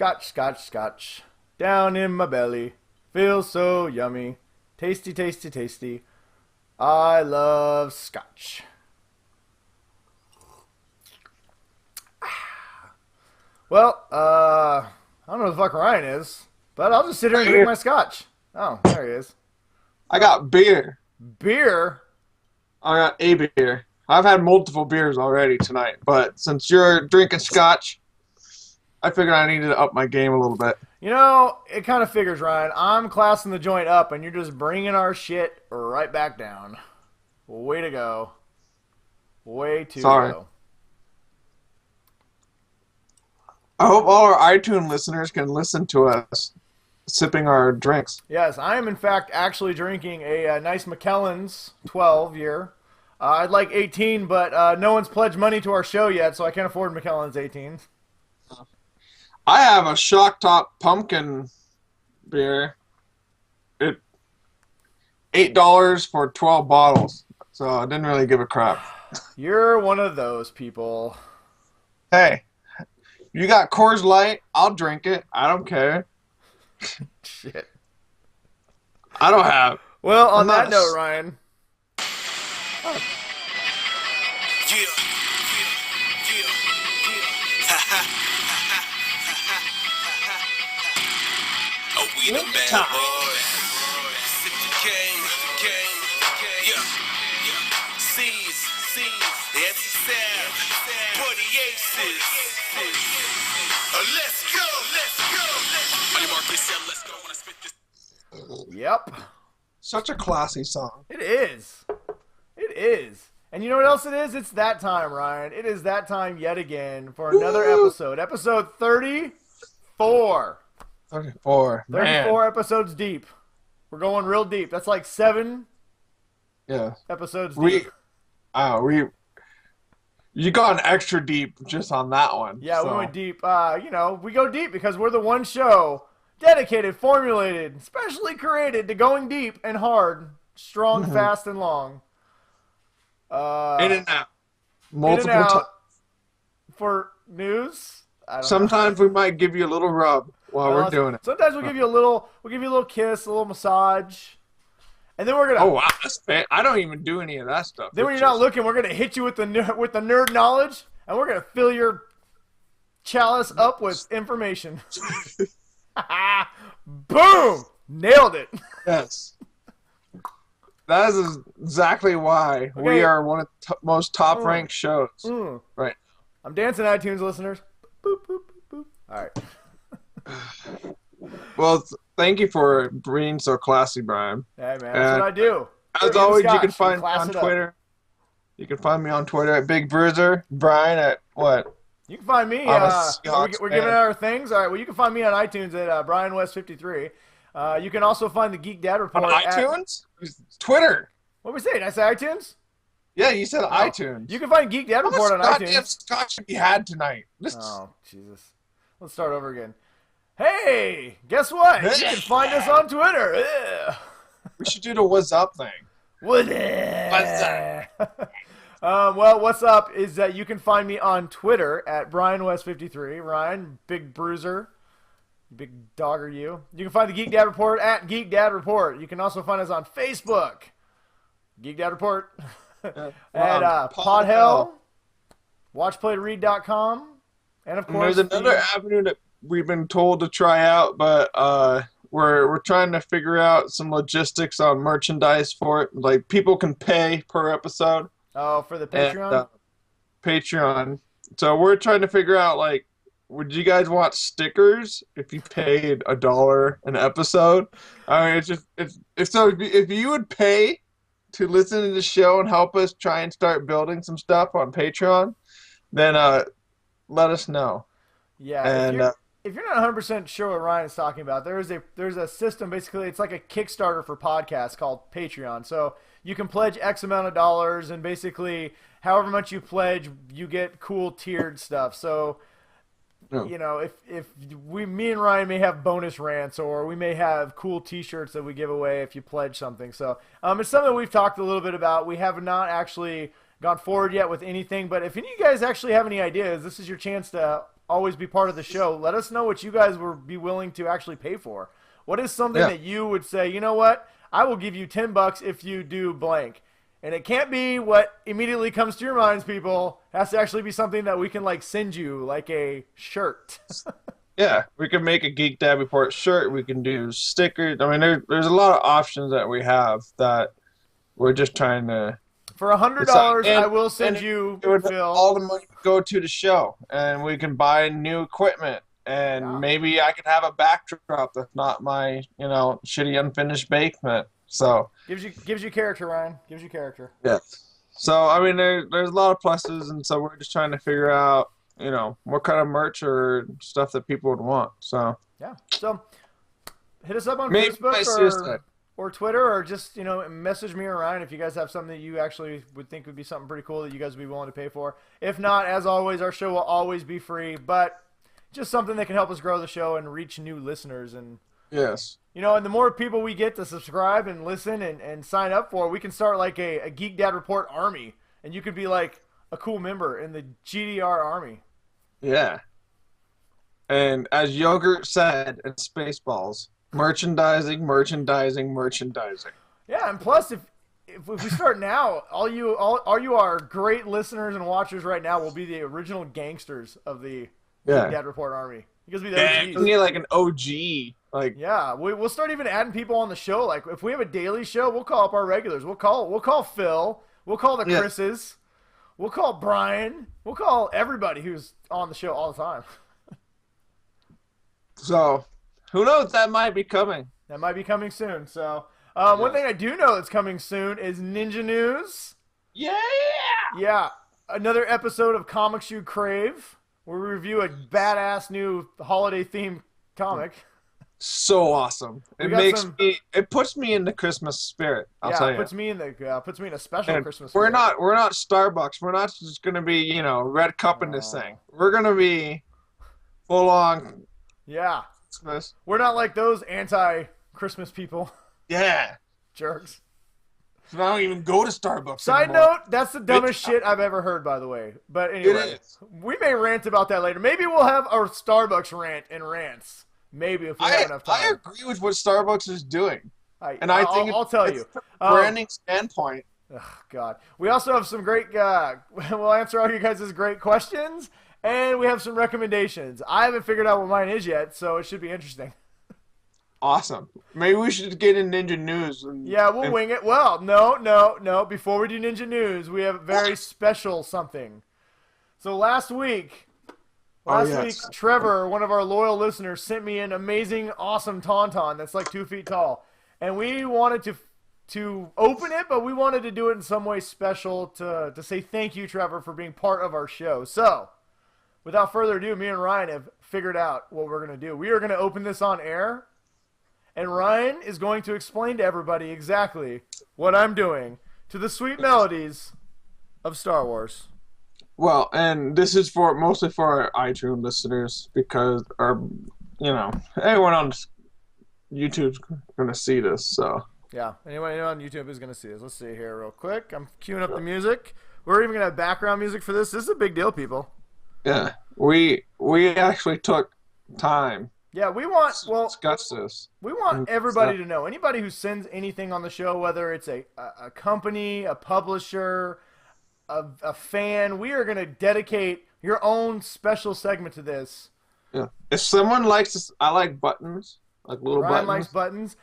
Scotch, scotch, scotch. Down in my belly. Feels so yummy. Tasty, tasty, tasty. I love scotch. Well, I don't know who the fuck Ryan is, but I'll just sit here and drink my scotch. Oh, there he is. I got beer. Beer? I got a beer. I've had multiple beers already tonight, but since you're drinking scotch, I figured I needed to up my game a little bit. You know, it kind of figures, Ryan. I'm classing the joint up, and you're just bringing our shit right back down. Way to go. Way to go. I hope all our iTunes listeners can listen to us sipping our drinks. Yes, I am in fact actually drinking a nice Macallan's 12 year. I'd like 18, but no one's pledged money to our show yet, so I can't afford Macallan's 18. I have a Shock Top pumpkin beer. It $8 for 12 bottles, so I didn't really give a crap. You're one of those people. Hey, you got Coors Light? I'll drink it. I don't care. Shit. I don't have. Well, on that note, Ryan. Yeah. Oh, we the bad boys. Sip the game. Yeah. C's. The MC7. 48 aces. Let's go. On your mark, please set, let's go. When I spit this. Yep. Such a classy song. It is. It is. And you know what else it is? It's that time, Ryan. It is that time yet again for another episode. Episode 34. 34. 34 episodes deep. We're going real deep. That's like 7 episodes deep. You got an extra deep just on that one. Yeah, we went deep. We go deep because we're the one show dedicated, formulated, specially created to going deep and hard, strong, fast, and long. In and out. Multiple times. For news? Sometimes we might give you a little rub while we're doing it. Sometimes we'll give you a little kiss, a little massage. And then we're gonna. Oh wow, that's bad. I don't even do any of that stuff. Then when you're not looking, we're gonna hit you with the nerd knowledge, and we're gonna fill your chalice up with information. Boom! Nailed it. Yes. That is exactly why we are one of the most top-ranked shows. Right. I'm dancing, iTunes listeners. Boop, boop, boop, boop. All right. Well, thank you for being so classy, Brian. Hey, man, that's what I do. As always, you can find me on Twitter. You can find me on Twitter at Big Bruiser. Brian at what? You can find me. We're giving out our things. All right. Well, you can find me on iTunes at Brian West 53. You can also find the Geek Dad Report on iTunes. Twitter. What did we say? Did I say iTunes? Yeah, you said iTunes. You can find Geek Dad Report on iTunes. How much goddamn scotch have you had tonight? Oh, Jesus. Let's start over again. Hey, guess what? You can find us on Twitter. We should do the what's up thing. What's up? Well, what's up is that you can find me on Twitter at BrianWest53. Ryan, Big Bruiser. Big dog are you. You can find the Geek Dad Report at Geek Dad Report. You can also find us on Facebook. Geek Dad Report. At Podhell. WatchPlayToRead.com. And of course, there's another avenue that we've been told to try out, but we're trying to figure out some logistics on merchandise for it. Like people can pay per episode. Oh, for the Patreon? And, Patreon. So we're trying to figure out, like, would you guys want stickers if you paid $1 an episode? I mean, if you would pay to listen to the show and help us try and start building some stuff on Patreon, then let us know. Yeah, and if you're not 100% sure what Ryan is talking about, there's a system, basically, it's like a Kickstarter for podcasts called Patreon. So you can pledge X amount of dollars, and basically, however much you pledge, you get cool tiered stuff. So, you know, me and Ryan may have bonus rants, or we may have cool T-shirts that we give away if you pledge something. So it's something we've talked a little bit about. We have not actually gone forward yet with anything, but if any of you guys actually have any ideas, this is your chance to always be part of the show, let us know what you guys would be willing to actually pay for. What is something that you would say, you know what, I will give you $10 if you do blank. And it can't be what immediately comes to your minds, people. It has to actually be something that we can like send you, like a shirt. Yeah, we can make a Geek Dad Report shirt. We can do stickers. I mean, there's a lot of options that we have that we're just trying to. For $100, I will send you, Phil. All the money go to the show, and we can buy new equipment, and maybe I can have a backdrop that's not my, shitty unfinished basement. So gives you character, Ryan. Gives you character. Yeah. So I mean, there's a lot of pluses, and so we're just trying to figure out, what kind of merch or stuff that people would want. So yeah. So hit us up on Facebook or Twitter, or just message me or Ryan if you guys have something that you actually would think would be something pretty cool that you guys would be willing to pay for. If not, as always, our show will always be free, but just something that can help us grow the show and reach new listeners. And yes. And the more people we get to subscribe and listen and sign up for, we can start like a Geek Dad Report army. And you could be like a cool member in the GDR army. Yeah. And as Yogurt said in Spaceballs, merchandising. Yeah, and plus if we start now, all you are great listeners and watchers right now will be the original gangsters of the Geek Dad Report army. You guys be the OGs. We need like an OG. We'll start even adding people on the show. Like if we have a daily show, we'll call up our regulars. We'll call Phil. We'll call the Chris's. We'll call Brian. We'll call everybody who's on the show all the time. So, who knows? That might be coming. That might be coming soon. So, one thing I do know that's coming soon is Ninja News. Yeah. Yeah, another episode of Comics We Crave, where we review a badass new holiday-themed comic. So awesome! It puts me in the Christmas spirit. I'll tell you. Puts me in a special and Christmas. We're spirit. not Starbucks. We're not just gonna be red cup in this thing. We're gonna be full on. Yeah. Christmas. We're not like those anti-Christmas people. Yeah. Jerks. So I don't even go to Starbucks. Side anymore. note: that's the dumbest shit I've ever heard. By the way, but anyway, we may rant about that later. Maybe we'll have our Starbucks rant and rants. Maybe if we have enough time. I agree with what Starbucks is doing. I'll tell you. Branding standpoint. Oh, God. We also have some great, we'll answer all you guys' great questions, and we have some recommendations. I haven't figured out what mine is yet, so it should be interesting. Awesome. Maybe we should get in Ninja News. We'll wing it. Well, no. Before we do Ninja News, we have a very special something. So last week, Trevor, one of our loyal listeners, sent me an amazing, awesome Tauntaun that's like 2 feet tall. And we wanted to open it, but we wanted to do it in some way special to say thank you, Trevor, for being part of our show. So, without further ado, me and Ryan have figured out what we're going to do. We are going to open this on air, and Ryan is going to explain to everybody exactly what I'm doing to the sweet melodies of Star Wars. Well, and this is mostly for our iTunes listeners, because anyone on YouTube's gonna see this. So yeah, anyone on YouTube is gonna see this. Let's see here real quick. I'm queuing up the music. We're even gonna have background music for this. This is a big deal, people. Yeah, we actually took time. Yeah, we want to discuss this. We want everybody to know. Anybody who sends anything on the show, whether it's a company, a publisher, a fan, we are going to dedicate your own special segment to this. Yeah. If someone likes this, I like buttons, like little Ryan buttons. likes buttons.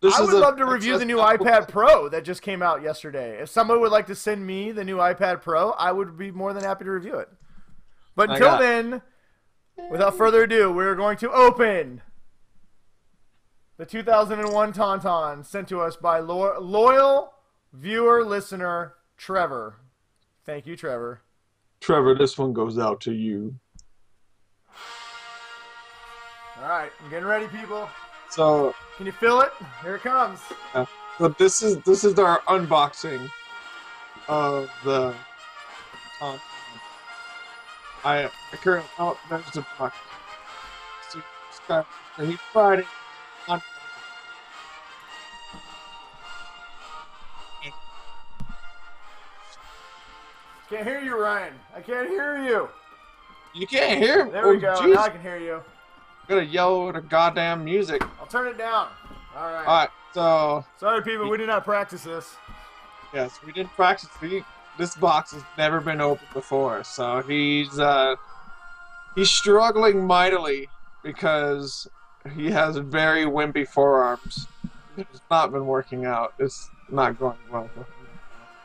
I would love to review the new iPad Pro that just came out yesterday. If someone would like to send me the new iPad Pro, I would be more than happy to review it. But until then, without further ado, we're going to open the 2001 Tauntaun sent to us by loyal viewer listener Trevor. Thank you, Trevor. Trevor, this one goes out to you. All right, I'm getting ready, people. So, can you feel it? Here it comes. So this is our unboxing of the Tauntaun. I currently there's the box. So he Friday on. Can't hear you, Ryan. I can't hear you. You can't hear him. There we go. Geez. Now I can hear you. Gotta yell with the goddamn music. I'll turn it down. All right. Alright, so... Sorry, people. We did not practice this. Yes, we didn't practice. This box has never been opened before, so he's struggling mightily because he has very wimpy forearms. It's not been working out. It's not going well for him.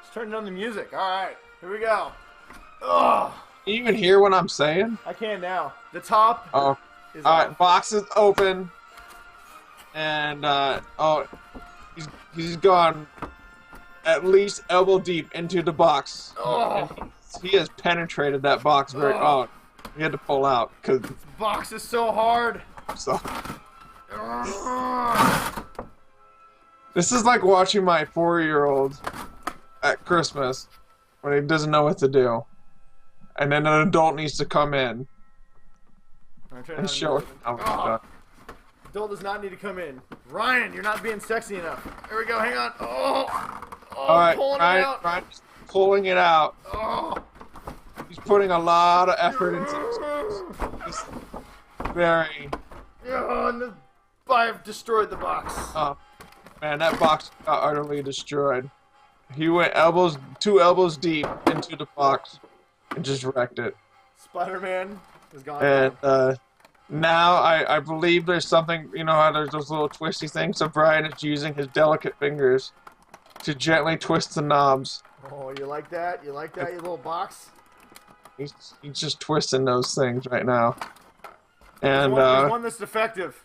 Let's turn down the music. All right. Here we go. Ugh. Can you even hear what I'm saying? I can now. The top Oh, is alright, off. box is open. And, he's gone at least elbow deep into the box. Oh. And he has penetrated that box very... Oh, he had to pull out, because... This box is so hard. So, Ugh. this is like watching my 4-year-old at Christmas when he doesn't know what to do. And then an adult needs to come in and show him how it's done. Adult does not need to come in. Ryan, you're not being sexy enough. Here we go. Hang on. Alright, pulling it out. Ryan's pulling it out. Oh. He's putting a lot of effort into this. Very... Yeah, and I've destroyed the box. Oh, man, that box got utterly destroyed. He went 2 elbows deep into the box and just wrecked it. Spider-Man is gone. And now I believe there's something, you know how there's those little twisty things? So Brian is using his delicate fingers to gently twist the knobs. Oh, you like that? You like that, you little box? He's just twisting those things right now. And There's one that's defective.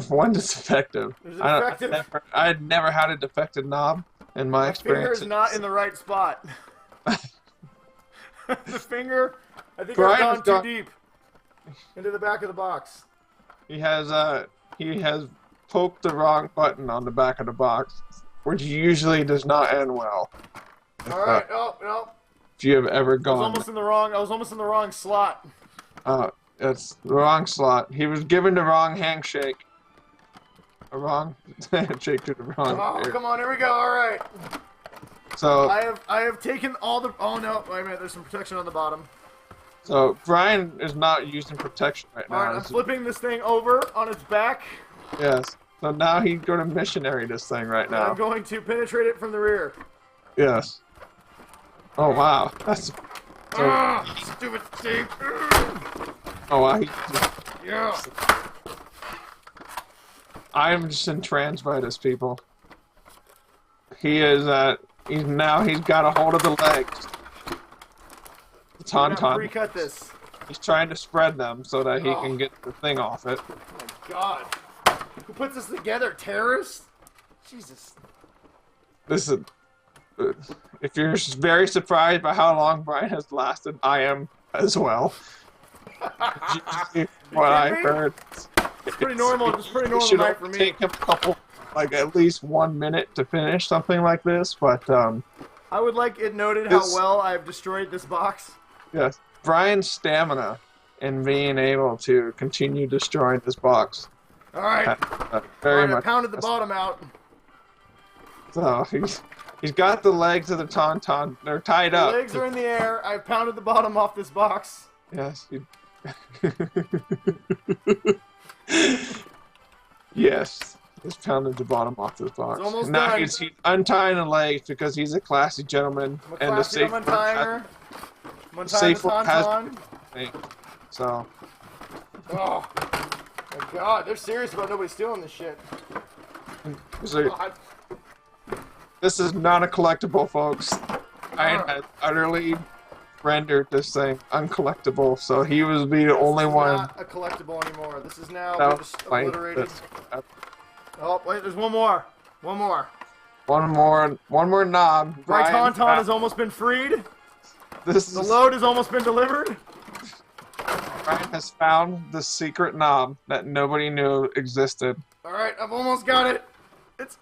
one that's defective. There's a defective. I had never had a defective knob in my experience. The finger is not in the right spot. The finger, I think Brian I've has gone too deep into the back of the box. He has poked the wrong button on the back of the box, which usually does not end well. All right. Oh no. If you have ever I was gone, almost in the wrong slot. it's the wrong slot. He was given the wrong handshake. A wrong handshake to the wrong. Oh, ear. come on. Here we go. All right. So I have taken all the. Oh no! Wait a minute. There's some protection on the bottom. So Brian is not using protection right now. All right. I'm flipping this thing over on its back. Yes. So now he's going to missionary this thing right now. I'm going to penetrate it from the rear. Yes. Oh wow. That's. So, Stupid Steve. oh wow. Yeah. I'm just entranced by this, people. He is he's got a hold of the legs. The Tauntaun. Pre-cut this. He's trying to spread them so that he can get the thing off it. Oh my God. Who puts this together? Terrorists? Jesus. This is if you're very surprised by how long Brian has lasted, I am as well. What I heard. It's pretty normal. It's pretty normal Should night for me. take him a couple, like at least 1 minute to finish something like this, but I would like it noted how well I've destroyed this box. yes, Brian's stamina in being able to continue destroying this box. All right. Very I much. pounded the bottom out. So he's got the legs of the Tauntaun. They're tied up. The legs are in the air. I've pounded the bottom off this box. Yes. Yes. He's pounded the bottom off this box. It's almost now done. he's untying the legs because he's a classy gentleman and the safe I'm untying her. I'm untying the Tauntaun. So. Oh my God, they're serious about nobody stealing this shit. God. This is not a collectible, folks. I had utterly rendered this thing uncollectible, so he was the only one. Not a collectible anymore. This is now just obliterated. Oh wait, there's one more. One more. One more knob. My Tauntaun has almost been freed. The load has almost been delivered. Brian has found the secret knob that nobody knew existed. All right, I've almost got it. It's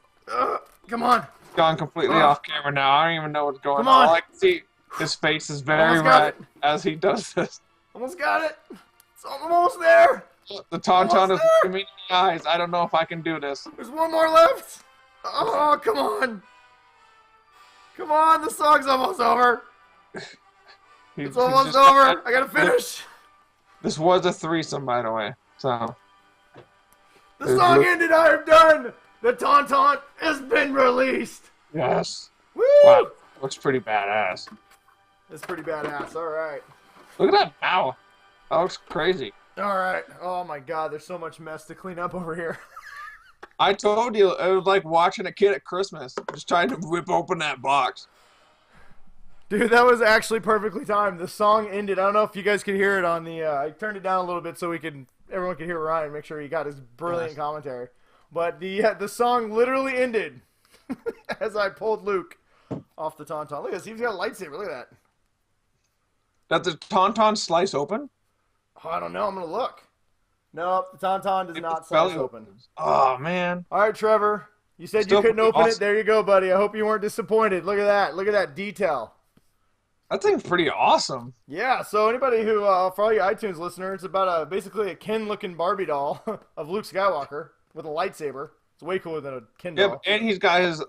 come on. It's gone completely off camera now. I don't even know what's going on. Come on. All I can see, his face is very red as he does this. Almost got it. I'm almost there. The Tauntaun is looking me in the eyes. I don't know if I can do this. There's one more left. Oh, come on. Come on, the song's almost over. It's almost over. I gotta finish. This was a threesome, by the way. So. The song ended. I am done. The Tauntaun has been released. Yes. Woo! Wow. Looks pretty badass. It's pretty badass. All right. Look at that bow. That looks crazy. All right. Oh my God, there's so much mess to clean up over here. I told you it was like watching a kid at Christmas, just trying to whip open that box. Dude, that was actually perfectly timed. The song ended. I don't know if you guys could hear it on the. I turned it down a little bit so everyone could hear Ryan. Make sure he got his brilliant commentary. But the song literally ended as I pulled Luke off the Tauntaun. Look at this. He's got a lightsaber. Look at that. Does the Tauntaun slice open? Oh, I don't know. I'm gonna look. Nope, the Tauntaun does not belly slice open. Oh man. All right, Trevor. You said Still you couldn't pretty open awesome. it. There you go, buddy. I hope you weren't disappointed. Look at that. Look at that detail. That thing's pretty awesome. Yeah, so anybody who, for all you iTunes listeners, it's about basically a Ken-looking Barbie doll of Luke Skywalker with a lightsaber. It's way cooler than a Ken Yeah, doll. and he's got his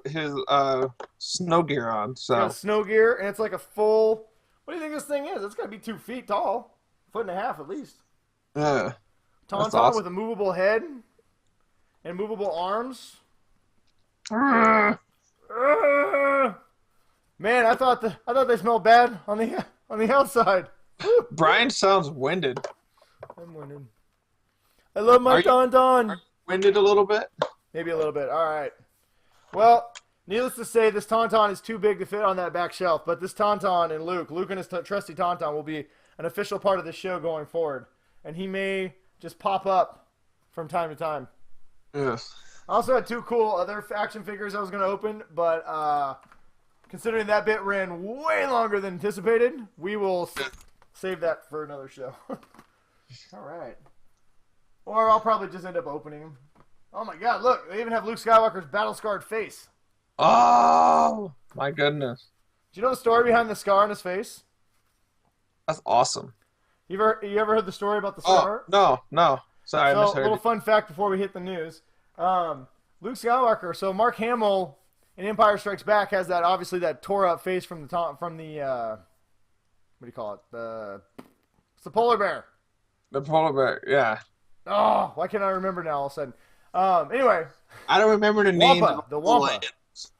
snow gear on. It's So got snow gear, and it's like a full... What do you think this thing is? It's got to be 2 feet tall. 1.5 feet at least. yeah. Tauntaun awesome. with a movable head and movable arms. Man, I thought they smelled bad on the outside. Brian sounds winded. I'm winning. I love my Tauntaun. Winded a little bit. Maybe a little bit. All right. Well, needless to say, this Tauntaun is too big to fit on that back shelf. But this Tauntaun and Luke and his trusty Tauntaun will be an official part of the show going forward. And he may just pop up from time to time. Yes. I also had 2 cool other action figures I was going to open, but considering that bit ran way longer than anticipated, we will save that for another show. All right. Or I'll probably just end up opening them. Oh my God, look, they even have Luke Skywalker's battle-scarred face. Oh my goodness. Do you know the story behind the scar on his face? That's awesome. You ever heard the story about the Oh scar? no. Sorry, I So, a misheard little you. fun fact before we hit the news. Luke Skywalker, so Mark Hamill in Empire Strikes Back has obviously that tore up face from the what do you call it? It's the polar bear. The polar bear, yeah. Oh, why can't I remember now all of a sudden? Anyway, I don't remember the name. Wampa, the Wampa. Was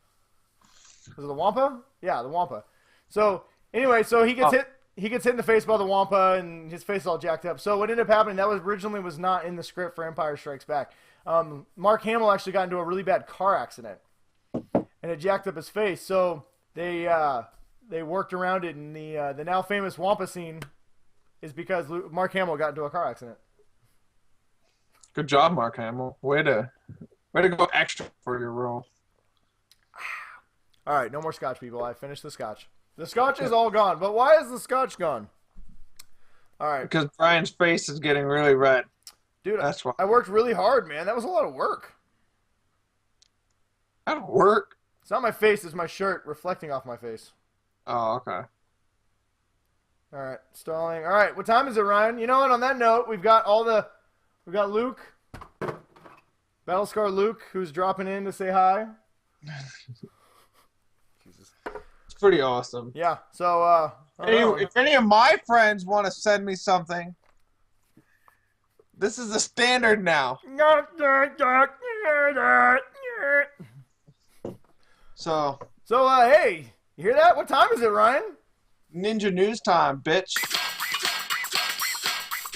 it the Wampa? Yeah, the Wampa. So anyway, so he gets hit. He gets hit in the face by the Wampa, and his face is all jacked up. So what ended up happening, that was originally not in the script for Empire Strikes Back. Mark Hamill actually got into a really bad car accident, and it jacked up his face. So they worked around it, and the now famous Wampa scene is because Mark Hamill got into a car accident. Good job, Mark Hamill. Way to go extra for your role. All right, no more scotch, people. I finished the scotch. The scotch is all gone, but why is the scotch gone? All right. Because Brian's face is getting really red. Dude, That's why. I worked really hard, man. That was a lot of work. That'll work. It's not my face, it's my shirt reflecting off my face. Oh, okay. All right, stalling. All right, what time is it, Ryan? You know what? On that note, we've got Luke, Battlescar Luke, who's dropping in to say hi. Jesus. It's pretty awesome. Yeah. So, I don't know. If any of my friends want to send me something, this is the standard now. So, Hey, you hear that? What time is it, Ryan? Ninja News time, bitch. Go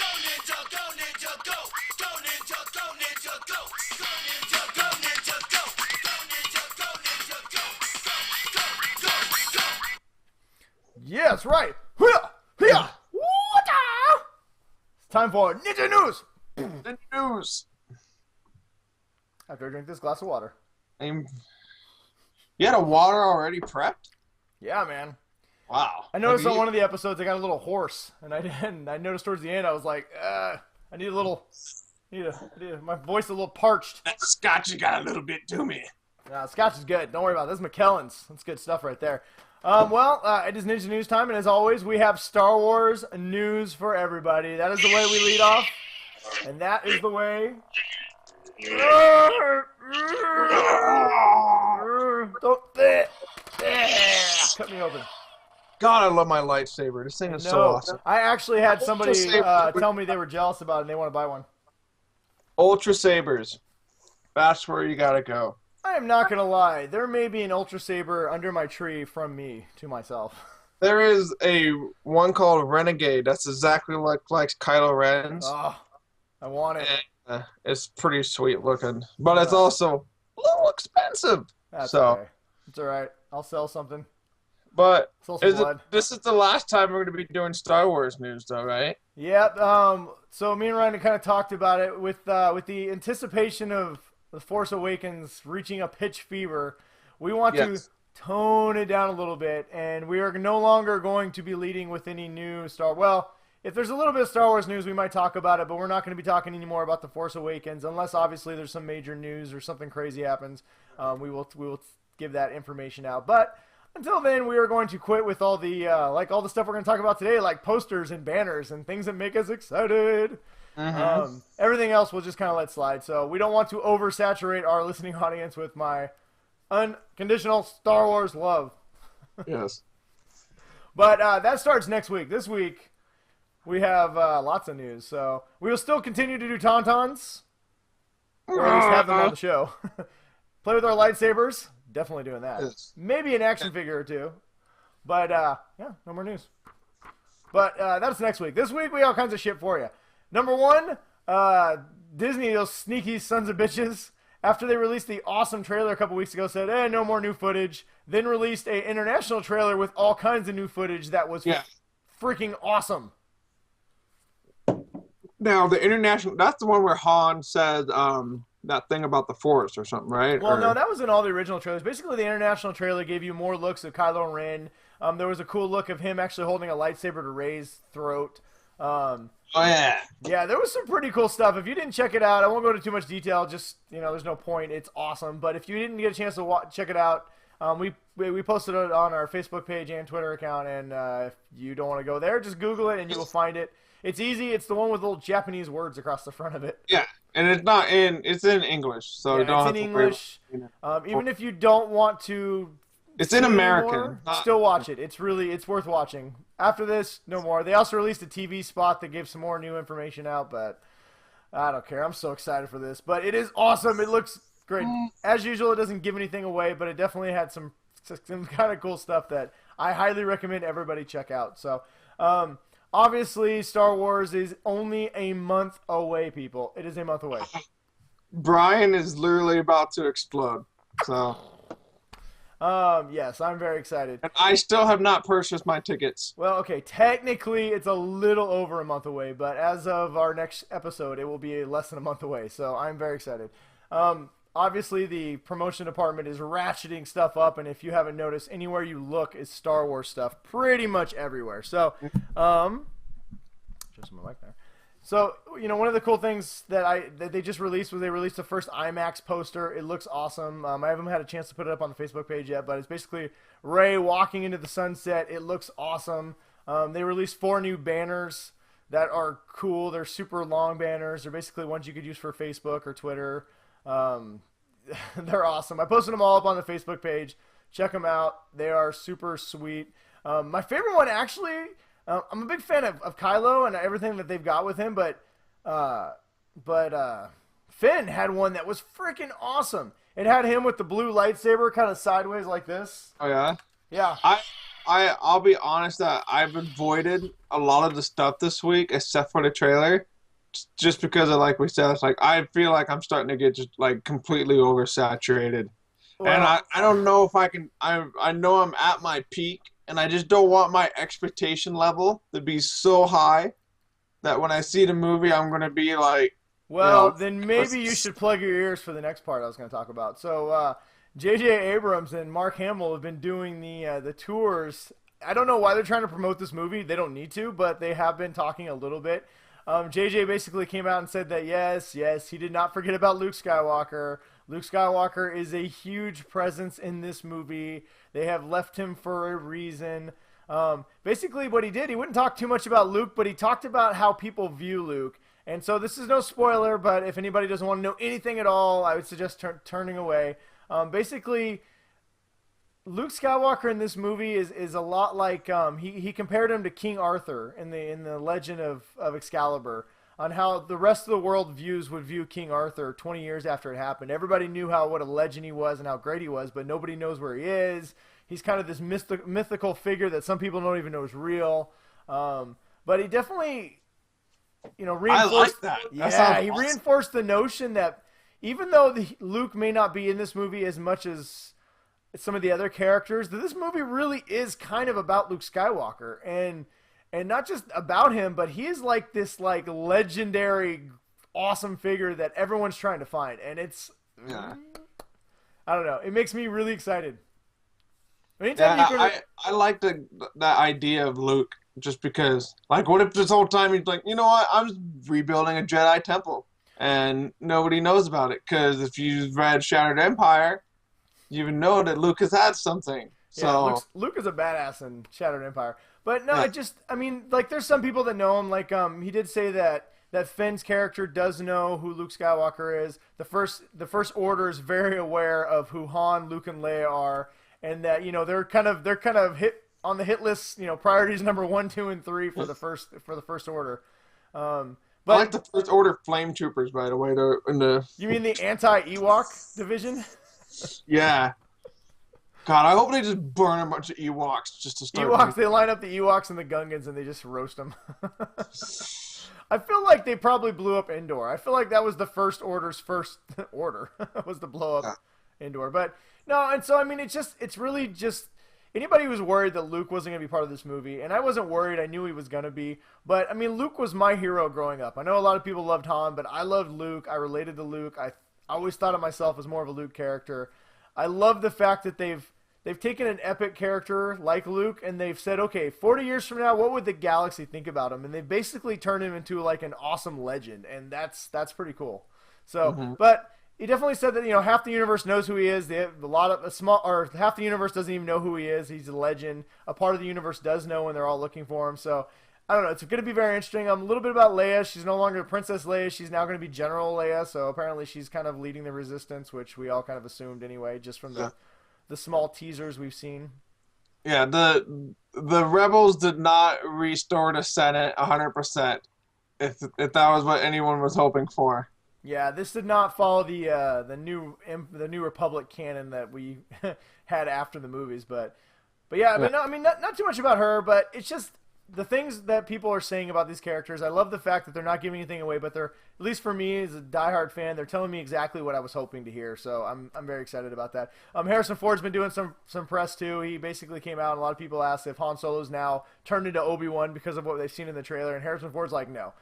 ninja, go ninja, go. Go ninja, go ninja, go. Go ninja, go ninja, go. Go ninja, go ninja, go. Go, go, go. Yeah, that's right. It's time for Ninja News. Ninja News. After I drink this glass of water. You had a water already prepped? Yeah, man. Wow. I noticed on one of the episodes I got a little hoarse, and I noticed towards the end I was like, I need my voice a little parched. That scotch got a little bit to me. Nah, scotch is good. Don't worry about it. This is McKellen's. That's good stuff right there. It is Ninja News time, and as always, we have Star Wars news for everybody. That is the way we lead off, and that is the way. Don't cut me open. God, I love my lightsaber. This thing is so awesome. I actually had somebody Ultra tell me they were jealous about it and they want to buy one. Ultra sabers. That's where you gotta go. I am not going to lie. There may be an Ultra Saber under my tree from me to myself. There is a one called Renegade. That's exactly like Kylo Ren's. Oh, I want it. It's pretty sweet looking, but it's also a little expensive. That's so, okay. It's all right. I'll sell something. But Sell some blood. this is the last time we're going to be doing Star Wars news, though, right? Yep. So me and Ryan kind of talked about it with the anticipation of The Force Awakens reaching a pitch fever. We want to tone it down a little bit, and we are no longer going to be leading with any new Well, if there's a little bit of Star Wars news, we might talk about it, but we're not going to be talking anymore about The Force Awakens, unless obviously there's some major news or something crazy happens. We will give that information out. But until then, we are going to quit with all the all the stuff we're going to talk about today, like posters and banners and things that make us excited. Everything else we'll just kind of let slide. So we don't want to oversaturate our listening audience with my unconditional Star Wars love. Yes. But that starts next week. This week, we have lots of news. So we will still continue to do Tauntauns, or at least have them on the show. Play with our lightsabers. Definitely doing that. Yes. Maybe an action figure or two. But, yeah, no more news. But that's next week. This week, we got all kinds of shit for you. Number one, Disney, those sneaky sons of bitches, after they released the awesome trailer a couple weeks ago, said, no more new footage. Then released an international trailer with all kinds of new footage that was freaking awesome. Now, the international, that's the one where Han said that thing about the Force or something, right? Well, no, that was in all the original trailers. Basically, the international trailer gave you more looks of Kylo Ren. There was a cool look of him actually holding a lightsaber to Rey's throat. Yeah, there was some pretty cool stuff. If you didn't check it out, I won't go into too much detail. Just, there's no point. It's awesome. But if you didn't get a chance to check it out, we posted it on our Facebook page and Twitter account. And if you don't want to go there, just Google it and you will find it. It's easy. It's the one with little Japanese words across the front of it. Yeah, and it's in English, so it's in English. Even if you don't want to, it's in American. Still watch it. It's worth watching. After this, no more. They also released a TV spot that gave some more new information out, but I don't care. I'm so excited for this. But it is awesome. It looks great. As usual, it doesn't give anything away, but it definitely had some kind of cool stuff that I highly recommend everybody check out. So, obviously, Star Wars is only a month away, people. It is a month away. Brian is literally about to explode. So. Yes, I'm very excited. And I still have not purchased my tickets. Well, okay, technically it's a little over a month away, but as of our next episode, it will be less than a month away. So I'm very excited. Obviously, the promotion department is ratcheting stuff up, and if you haven't noticed, anywhere you look is Star Wars stuff, pretty much everywhere. So, just my mic there. So, one of the cool things that they just released was they released the first IMAX poster. It looks awesome. I haven't had a chance to put it up on the Facebook page yet, but it's basically Rey walking into the sunset. It looks awesome. They released 4 new banners that are cool. They're super long banners. They're basically ones you could use for Facebook or Twitter. They're awesome. I posted them all up on the Facebook page. Check them out. They are super sweet. My favorite one, actually, I'm a big fan of Kylo and everything that they've got with him, but Finn had one that was freaking awesome. It had him with the blue lightsaber kind of sideways like this. Oh, yeah? Yeah. I'll be honest that I've avoided a lot of the stuff this week except for the trailer. Just because of, like we said, it's like I feel like I'm starting to get just like completely oversaturated. Well, and I don't know if I can I know I'm at my peak, and I just don't want my expectation level to be so high that when I see the movie I'm gonna be like, well, then maybe you should plug your ears for the next part I was gonna talk about. So J.J. Abrams and Mark Hamill have been doing the tours. I don't know why they're trying to promote this movie. They don't need to, but they have been talking a little bit. JJ basically came out and said that yes, he did not forget about Luke Skywalker. Luke Skywalker is a huge presence in this movie. They have left him for a reason. Basically what he did, he wouldn't talk too much about Luke, but he talked about how people view Luke. And so this is no spoiler, but if anybody doesn't want to know anything at all, I would suggest turning away. Basically, Luke Skywalker in this movie is a lot like he compared him to King Arthur in the Legend of Excalibur, on how the rest of the world would view King Arthur 20 years after it happened. Everybody knew what a legend he was and how great he was, but nobody knows where he is. He's kind of this mythical figure that some people don't even know is real. But he definitely, reinforced. I like that. Yeah, he reinforced the notion that even though Luke may not be in this movie as much as some of the other characters, that this movie really is kind of about Luke Skywalker, and not just about him, but he is like this legendary, awesome figure that everyone's trying to find, and it's I don't know, it makes me really excited. I like that idea of Luke, just because, what if this whole time he's like, you know what, I'm rebuilding a Jedi temple, and nobody knows about it, because if you've read Shattered Empire, you even know that Luke has had something. So yeah, Luke is a badass in Shattered Empire. But no, there's some people that know him. He did say that Finn's character does know who Luke Skywalker is. The First Order is very aware of who Han, Luke, and Leia are, and that they're kind of hit on the hit list. Priorities number 1, 2, and 3 for the First Order. But I like the First Order Flame Troopers, by the way. They're in the. You mean the anti-Ewok division? Yeah. God, I hope they just burn a bunch of Ewoks just to start. Ewoks, they line up the Ewoks and the Gungans and they just roast them. I feel like they probably blew up Endor. I feel like that was the First Order's first order, was to blow up Endor. But no, and so it's really just anybody who was worried that Luke wasn't going to be part of this movie, and I wasn't worried. I knew he was going to be. But Luke was my hero growing up. I know a lot of people loved Han, but I loved Luke. I related to Luke. I always thought of myself as more of a Luke character. I love the fact that they've taken an epic character like Luke and they've said, okay, 40 years from now, what would the galaxy think about him? And they basically turned him into an awesome legend, and that's pretty cool. So, but he definitely said that half the universe knows who he is. Half the universe doesn't even know who he is. He's a legend. A part of the universe does know, and they're all looking for him. So I don't know. It's going to be very interesting. A little bit about Leia. She's no longer Princess Leia. She's now going to be General Leia. So apparently she's kind of leading the resistance, which we all kind of assumed anyway, just from the small teasers we've seen. Yeah, the rebels did not restore the Senate 100%. If that was what anyone was hoping for. Yeah, this did not follow the new Republic canon that we had after the movies, but yeah, not too much about her, but it's just the things that people are saying about these characters. I love the fact that they're not giving anything away, but they're, at least for me as a diehard fan, they're telling me exactly what I was hoping to hear. So I'm very excited about that. Harrison Ford's been doing some press too. He basically came out and a lot of people asked if Han Solo's now turned into Obi-Wan because of what they've seen in the trailer, and Harrison Ford's like, no.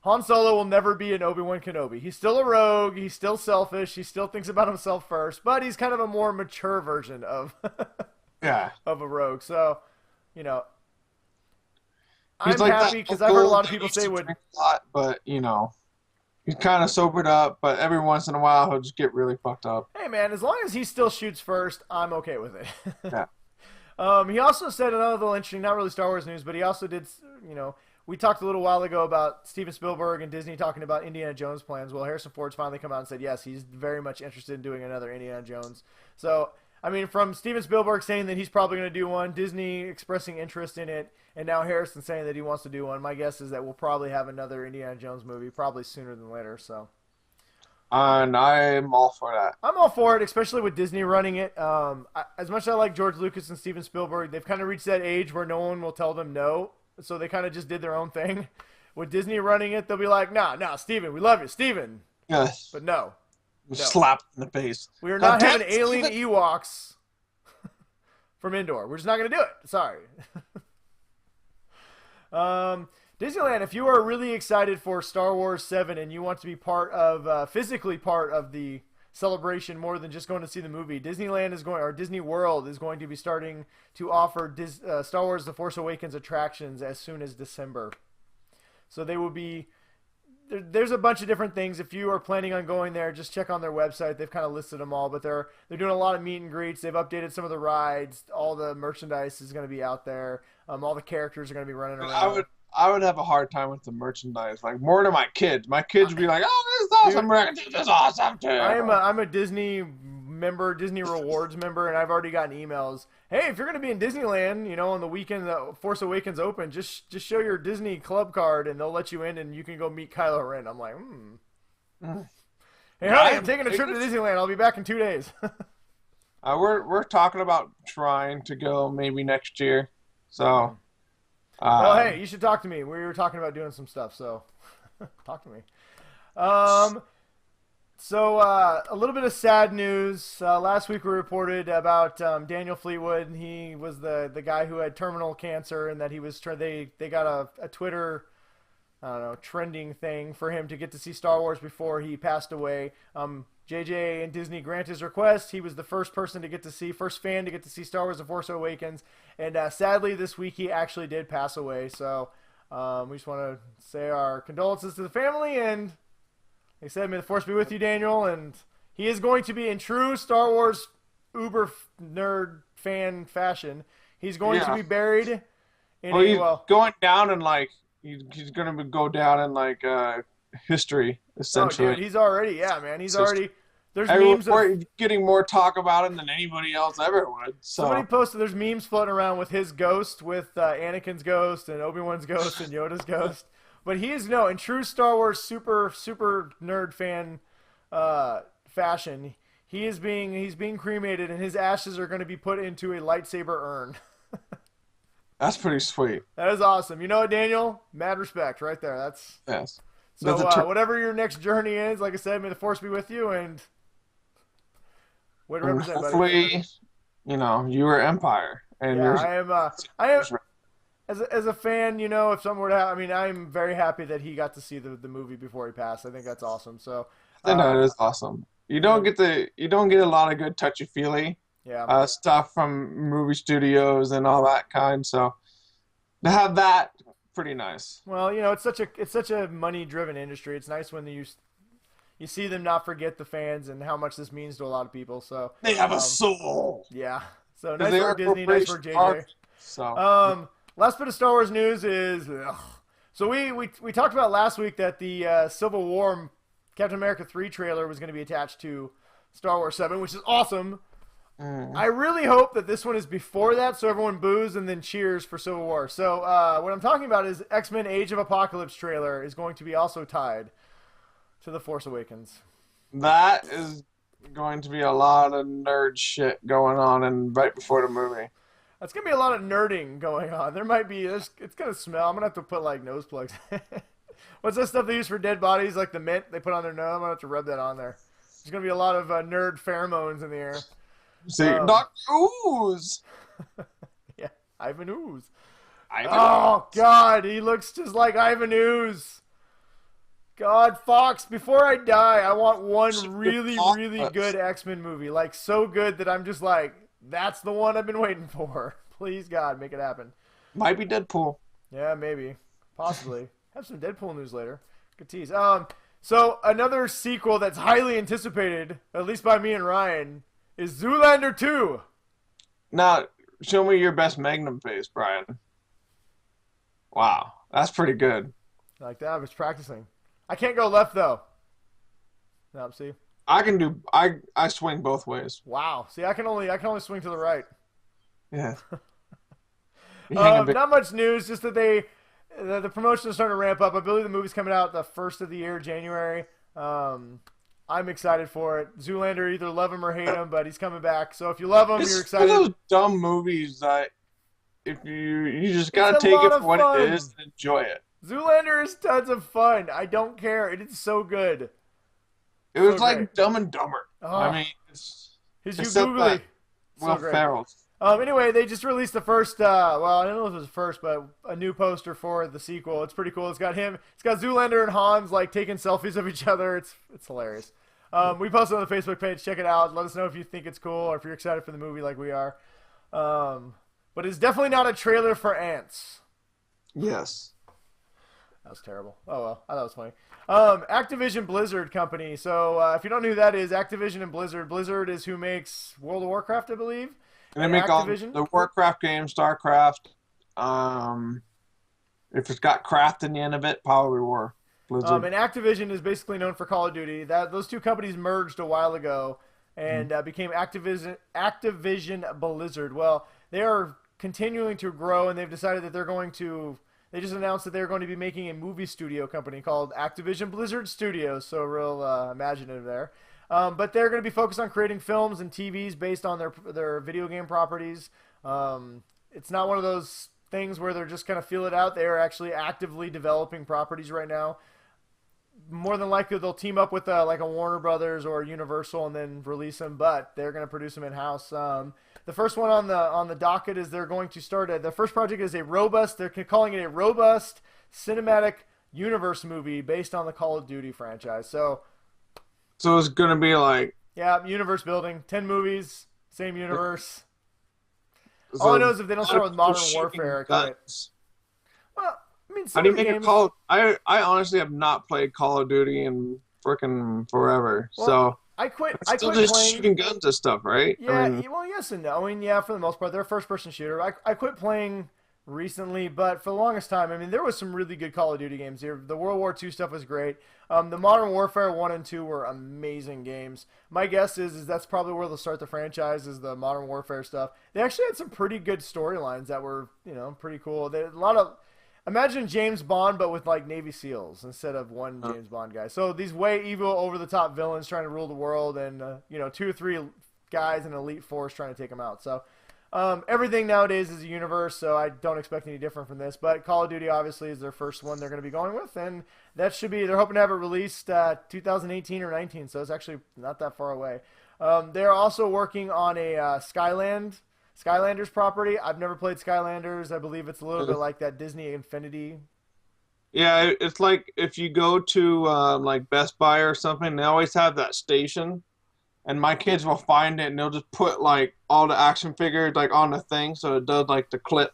Han Solo will never be an Obi-Wan Kenobi. He's still a rogue. He's still selfish. He still thinks about himself first, but he's kind of a more mature version of of a rogue. So, I'm happy because I've heard a lot of people say but he's kind of sobered up. But every once in a while, he'll just get really fucked up. Hey man, as long as he still shoots first, I'm okay with it. Yeah. He also said another little interesting, not really Star Wars news, but he also did. We talked a little while ago about Steven Spielberg and Disney talking about Indiana Jones plans. Well, Harrison Ford's finally come out and said yes, he's very much interested in doing another Indiana Jones. So, from Steven Spielberg saying that he's probably going to do one, Disney expressing interest in it, and now Harrison saying that he wants to do one, my guess is that we'll probably have another Indiana Jones movie, probably sooner than later. So, and I'm all for that. I'm all for it, especially with Disney running it. As much as I like George Lucas and Steven Spielberg, they've kind of reached that age where no one will tell them no, so they kind of just did their own thing. With Disney running it, they'll be like, nah, Steven, we love you, Steven. Yes. But no. Slap in the face. We are not having alien Ewoks from Endor. We're just not going to do it. Sorry. Disneyland, if you are really excited for Star Wars 7 and you want to be physically part of the celebration more than just going to see the movie, Disney World is going to be starting to offer Star Wars The Force Awakens attractions as soon as December. So they will be... There's a bunch of different things. If you are planning on going there, just check on their website. They've kind of listed them all, but they're doing a lot of meet and greets. They've updated some of the rides. All the merchandise is going to be out there. All the characters are going to be running around. I would have a hard time with the merchandise, more than my kids. My kids would be like, "Oh, this is awesome! Dude, this is awesome too." I'm a Disney member, Disney Rewards member, and I've already gotten emails. Hey, if you're going to be in Disneyland, on the weekend that Force Awakens open, just show your Disney Club card, and they'll let you in, and you can go meet Kylo Ren. I'm like, Hey, honey, I'm taking a trip to Disneyland. I'll be back in 2 days. We're talking about trying to go maybe next year. So. Well, hey, you should talk to me. We were talking about doing some stuff, so talk to me. So a little bit of sad news. Last week we reported about Daniel Fleetwood. He was the guy who had terminal cancer, and that he was they got a Twitter, I don't know, trending thing for him to get to see Star Wars before he passed away. JJ and Disney granted his request. He was the first fan to get to see Star Wars: The Force Awakens, and sadly this week he actually did pass away. So we just want to say our condolences to the family, and they said, may the Force be with you, Daniel. And he is going to be in true Star Wars uber nerd fan fashion. He's going to be buried in he's going down in he's going to go down in history essentially. Oh, dude, he's already already. There's memes. We're getting more talk about him than anybody else ever would. So. Somebody posted there's memes floating around with his ghost, with Anakin's ghost and Obi-Wan's ghost and Yoda's ghost. But he is in true Star Wars super nerd fan fashion. He's being cremated, and his ashes are going to be put into a lightsaber urn. That's pretty sweet. That is awesome. You know what, Daniel? Mad respect right there. Yes. So whatever your next journey is, like I said, may the Force be with you, and way to represent, hopefully, buddy. you are Empire, and I am. As a fan, if someone were to I'm very happy that he got to see the movie before he passed. I think that's awesome. So I know it is awesome. You don't get a lot of good touchy-feely stuff from movie studios and all that kind. So to have that, pretty nice. Well, it's such a money-driven industry. It's nice when you see them not forget the fans and how much this means to a lot of people. So they have a soul. Yeah. So nice work, Disney. Nice work, JJ. So. Last bit of Star Wars news is, so we talked about last week that the Civil War Captain America 3 trailer was going to be attached to Star Wars 7, which is awesome. I really hope that this one is before that, so everyone boos and then cheers for Civil War. So what I'm talking about is X-Men Age of Apocalypse trailer is going to be also tied to The Force Awakens. That is going to be a lot of nerd shit going on and right before the movie. That's going to be a lot of nerding going on. There might be, it's going to smell. I'm going to have to put nose plugs. What's that stuff they use for dead bodies, like the mint they put on their nose? I'm going to have to rub that on there. There's going to be a lot of nerd pheromones in the air. See, Dr. Ooze. Yeah, Ivan Ooze. Oh, God, he looks just like Ivan Ooze. God, Fox, before I die, I want one really, really good X-Men movie. So good that I'm just that's the one I've been waiting for. Please, God, make it happen. Might be Deadpool. Yeah, maybe. Possibly. Have some Deadpool news later. Good tease. So, another sequel that's highly anticipated, at least by me and Ryan, is Zoolander 2. Now, show me your best Magnum face, Brian. Wow, that's pretty good. Like that, I was practicing. I can't go left, though. No, see? I can do. I swing both ways. Wow. See, I can only swing to the right. Yeah. Not much news. Just that the promotion is starting to ramp up. I believe the movie's coming out the first of the year, January. I'm excited for it. Zoolander, either love him or hate him, but he's coming back. So if you love him, you're excited. It's one of those dumb movies that if you just gotta take it for what it is and enjoy it. Zoolander is tons of fun. I don't care. It is so good. It was like Dumb and Dumber. Oh. I mean, his you googly. Will Ferrell. Anyway, they just released the first, I don't know if it was the first, but a new poster for the sequel. It's pretty cool. It's got Zoolander and Hans, taking selfies of each other. It's hilarious. We posted on the Facebook page. Check it out. Let us know if you think it's cool or if you're excited for the movie like we are. But it's definitely not a trailer for Ants. Yes. That was terrible. Oh, well. I thought it was funny. Activision Blizzard company. So, if you don't know who that is, Activision and Blizzard. Blizzard is who makes World of Warcraft, I believe. And they make Activision? All the Warcraft games, StarCraft. If it's got craft in the end of it, probably War. Blizzard. And Activision is basically known for Call of Duty. Those two companies merged a while ago, and became Activision Blizzard. Well, they are continuing to grow, and they've decided that they just announced that they're going to be making a movie studio company called Activision Blizzard Studios, so real imaginative there. But they're going to be focused on creating films and TVs based on their video game properties. It's not one of those things where they're just kind of feel it out. They are actually actively developing properties right now. More than likely, they'll team up with like a Warner Brothers or Universal and then release them, but they're going to produce them in-house. The first one on the docket is they're going to start the first project is they're calling it a robust cinematic universe movie based on the Call of Duty franchise. So it's gonna be like, yeah, universe building, 10 movies, same universe. All I know is if they don't start with Modern Warfare, I quit. Well, I mean, how do you make a Call? I honestly have not played Call of Duty in frickin' forever. Well, so I quit still just playing shooting guns and stuff, right? Yeah, I mean, well, yes and no. I mean, yeah, for the most part, they're a first-person shooter. I quit playing recently, but for the longest time, I mean, there was some really good Call of Duty games here. The World War II stuff was great. The Modern Warfare 1 and 2 were amazing games. My guess is that's probably where they'll start the franchise, is the Modern Warfare stuff. They actually had some pretty good storylines that were, pretty cool. They had a lot of... Imagine James Bond, but with, like, Navy SEALs instead of one James Bond guy. So these way evil, over-the-top villains trying to rule the world and, 2 or 3 guys in an elite force trying to take them out. So... everything nowadays is a universe, so I don't expect any different from this. But Call of Duty obviously is their first one they're going to be going with, and they're hoping to have it released 2018 or 19, so it's actually not that far away. They're also working on a Skylanders property. I've never played Skylanders. I believe it's a little bit like that Disney Infinity. yeah, it's like if you go to like Best Buy or something, they always have that station. And my kids will find it, and they'll just put like all the action figures like on the thing, so it does like the clip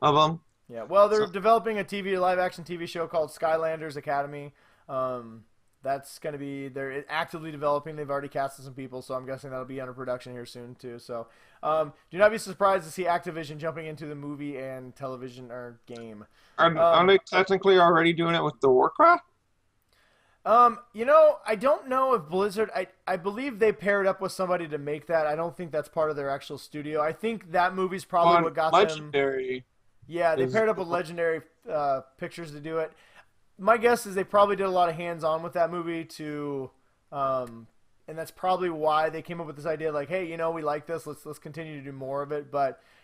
of them. Yeah, well, they're developing a live action TV show called Skylanders Academy. That's going to be they're actively developing. They've already casted some people, so I'm guessing that'll be under production here soon too. So, do not be surprised to see Activision jumping into the movie and television or game. Are they technically already doing it with the Warcraft? I don't know if Blizzard, I believe they paired up with somebody to make that. I don't think that's part of their actual studio. I think that movie's probably what got Legendary. them. Yeah, they paired up with Legendary Pictures to do it. My guess is they probably did a lot of hands-on with that movie and that's probably why they came up with this idea like, hey, we like this, let's continue to do more of it.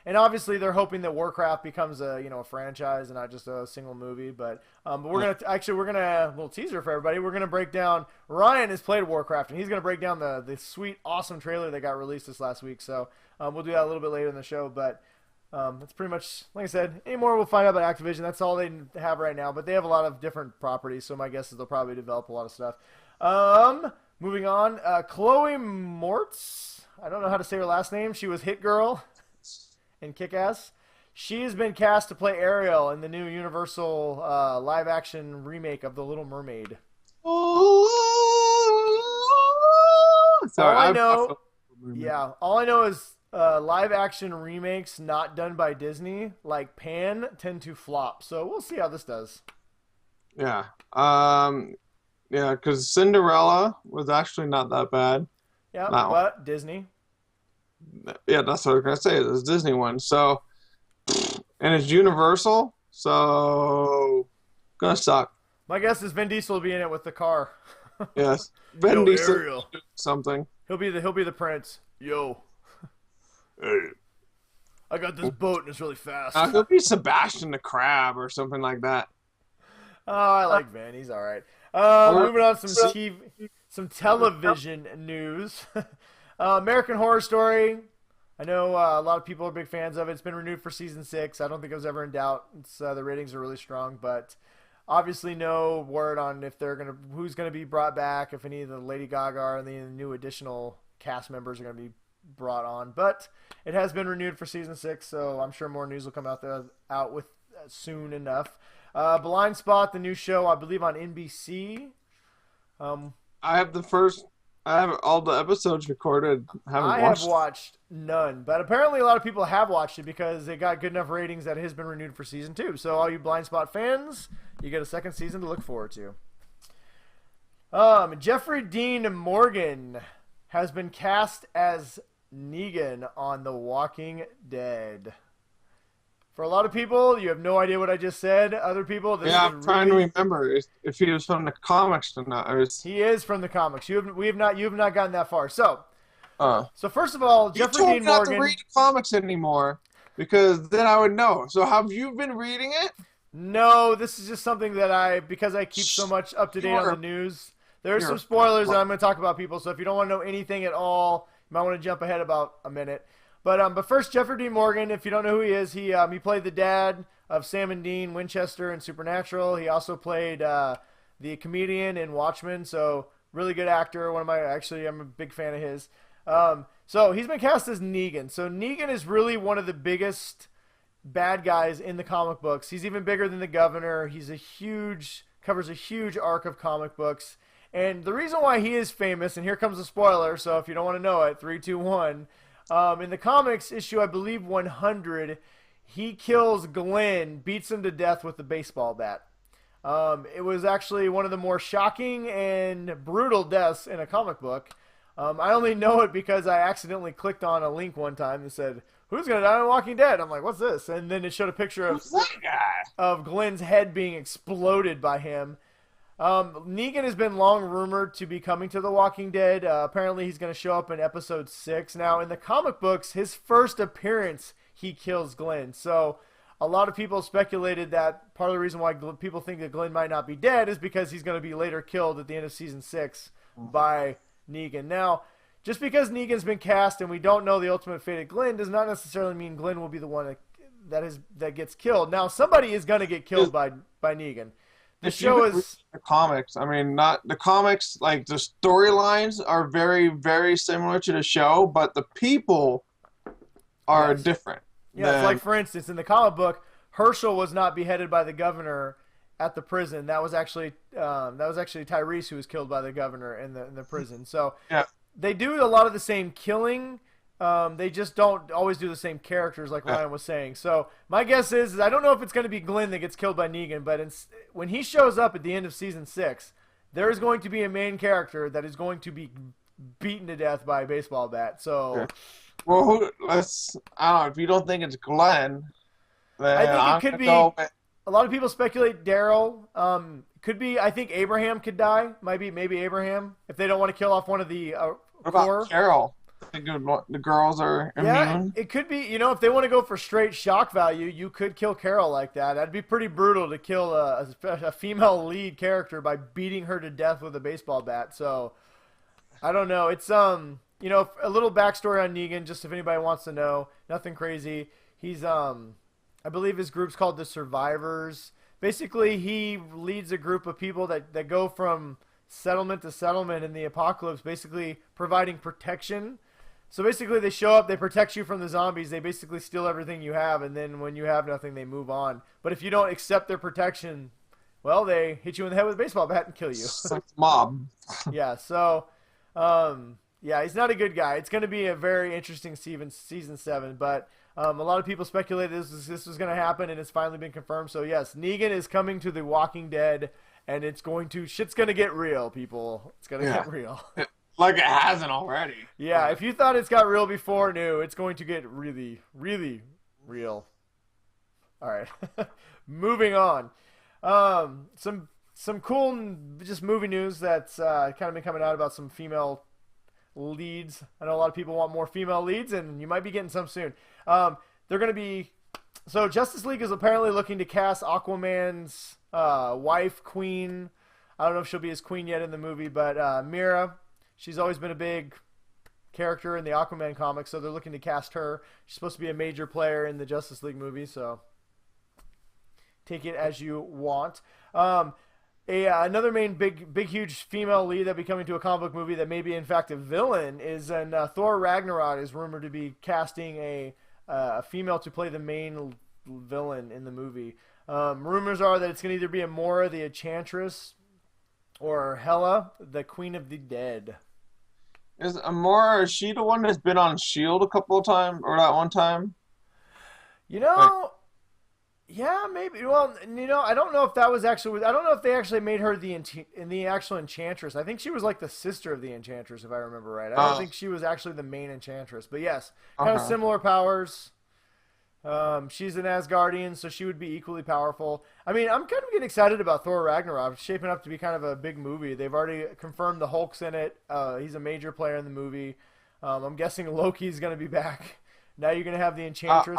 And obviously they're hoping that Warcraft becomes a franchise and not just a single movie. But we're gonna a little teaser for everybody. We're gonna break down. Ryan has played Warcraft and he's gonna break down the sweet, awesome trailer that got released this last week. So we'll do that a little bit later in the show. But that's pretty much, like I said, any more we'll find out about Activision. That's all they have right now. But they have a lot of different properties, so my guess is they'll probably develop a lot of stuff. Moving on, Chloe Moretz. I don't know how to say her last name. She was Hit Girl in Kick-Ass. She has been cast to play Ariel in the new Universal live-action remake of The Little Mermaid. Sorry, all I know is live-action remakes not done by Disney, like Pan, tend to flop. So we'll see how this does. Yeah. Yeah, because Cinderella was actually not that bad. Yeah, but Disney. Yeah, that's what I was going to say. It's a Disney one. So, and it's Universal, so gonna suck. My guess is Vin Diesel will be in it with the car. Yes. Vin Diesel something. He'll be the prince. Yo. Hey. I got this boat and it's really fast. He'll be Sebastian the Crab or something like that. Oh, I like Vin. He's all right. Moving on to some television news. American Horror Story. I know a lot of people are big fans of it. It's been renewed for season 6. I don't think it was ever in doubt. The ratings are really strong, but obviously no word on who's gonna be brought back, if any of the Lady Gaga or any of the new additional cast members are gonna be brought on. But it has been renewed for season 6, so I'm sure more news will come out with soon enough. Blind Spot, the new show, I believe on NBC. I have all the episodes recorded. I have watched none, but apparently a lot of people have watched it because it got good enough ratings that it has been renewed for season 2. So all you Blind Spot fans, you get a second season to look forward to. Jeffrey Dean Morgan has been cast as Negan on The Walking Dead. For a lot of people, you have no idea what I just said. Other people, this Yeah, is I'm trying to really... remember if he was from the comics or not. He is from the comics. You have not gotten that far. So uh, first of all, you Jeffrey told Dean me not to Morgan. read comics anymore because then I would know. So have you been reading it? No, this is just something that because I keep so much up to date on the news. There's some spoilers that I'm going to talk about, people. So if you don't want to know anything at all, you might want to jump ahead about a minute. But first, Jeffrey Dean Morgan, if you don't know who he is, he played the dad of Sam and Dean Winchester in Supernatural. He also played the comedian in Watchmen, so really good actor. I'm a big fan of his. So he's been cast as Negan. So Negan is really one of the biggest bad guys in the comic books. He's even bigger than the Governor. Covers a huge arc of comic books. And the reason why he is famous, and here comes a spoiler, so if you don't want to know it, 3, 2, 1. In the comics issue, I believe 100, he kills Glenn, beats him to death with a baseball bat. It was actually one of the more shocking and brutal deaths in a comic book. I only know it because I accidentally clicked on a link one time that said, "Who's going to die on Walking Dead?" I'm like, what's this? And then it showed a picture of Glenn's head being exploded by him. Negan has been long rumored to be coming to The Walking Dead. Apparently he's going to show up in episode 6. Now, in the comic books, his first appearance, he kills Glenn. So a lot of people speculated that part of the reason why people think that Glenn might not be dead is because he's going to be later killed at the end of season 6 by Negan. Now, just because Negan's been cast and we don't know the ultimate fate of Glenn does not necessarily mean Glenn will be the one that gets killed. Now, somebody is going to get killed by Negan. The show is the comics. I mean, not the comics. Like the storylines are very, very similar to the show, but the people are different. Yeah, it's like, for instance, in the comic book, Herschel was not beheaded by the Governor at the prison. That was actually Tyrese who was killed by the Governor in the prison. So yeah, they do a lot of the same killing. They just don't always do the same characters, like Ryan was saying. So my guess is I don't know if it's going to be Glenn that gets killed by Negan, but when he shows up at the end of season 6, there is going to be a main character that is going to be beaten to death by a baseball bat. So, well, I don't know. If you don't think it's Glenn, then I think it could be. A lot of people speculate Daryl. Could be. I think Abraham could die. Maybe Abraham if they don't want to kill off one of the what about Carol? The girls are immune. Yeah, it could be. If they want to go for straight shock value, you could kill Carol like that. That'd be pretty brutal to kill a female lead character by beating her to death with a baseball bat. So, I don't know. It's a little backstory on Negan, just if anybody wants to know. Nothing crazy. He's I believe his group's called the Survivors. Basically, he leads a group of people that go from settlement to settlement in the apocalypse, basically providing protection. So basically they show up, they protect you from the zombies, they basically steal everything you have, and then when you have nothing, they move on. But if you don't accept their protection, well, they hit you in the head with a baseball bat and kill you. Mob. Yeah, so, he's not a good guy. It's going to be a very interesting season 7, but a lot of people speculated this was going to happen, and it's finally been confirmed. So yes, Negan is coming to The Walking Dead, and shit's going to get real, people. It's going to get real. Like it hasn't already. Yeah, if you thought it's got real before, no, it's going to get really, really real. All right, moving on. Some cool just movie news that's kind of been coming out about some female leads. I know a lot of people want more female leads, and you might be getting some soon. They're going to be... So Justice League is apparently looking to cast Aquaman's wife, Queen. I don't know if she'll be his queen yet in the movie, but Mira... She's always been a big character in the Aquaman comics, so they're looking to cast her. She's supposed to be a major player in the Justice League movie, so take it as you want. Another main big, huge female lead that'll be coming to a comic book movie that may be, in fact, a villain is in Thor Ragnarok is rumored to be casting a female to play the main villain in the movie. Rumors are that it's going to either be Amora the Enchantress or Hela, the Queen of the Dead. Is Amora, is she the one that's been on S.H.I.E.L.D. a couple of times, or that one time? Yeah, maybe. Well, I don't know if that was actually. I don't know if they actually made her in the actual Enchantress. I think she was like the sister of the Enchantress, if I remember right. I don't think she was actually the main Enchantress. But yes, kind of similar powers. She's an Asgardian, so she would be equally powerful. I mean, I'm kind of getting excited about Thor Ragnarok. It's shaping up to be kind of a big movie. They've already confirmed the Hulk's in it. He's a major player in the movie. I'm guessing Loki's going to be back. Now you're going to have the Enchantress.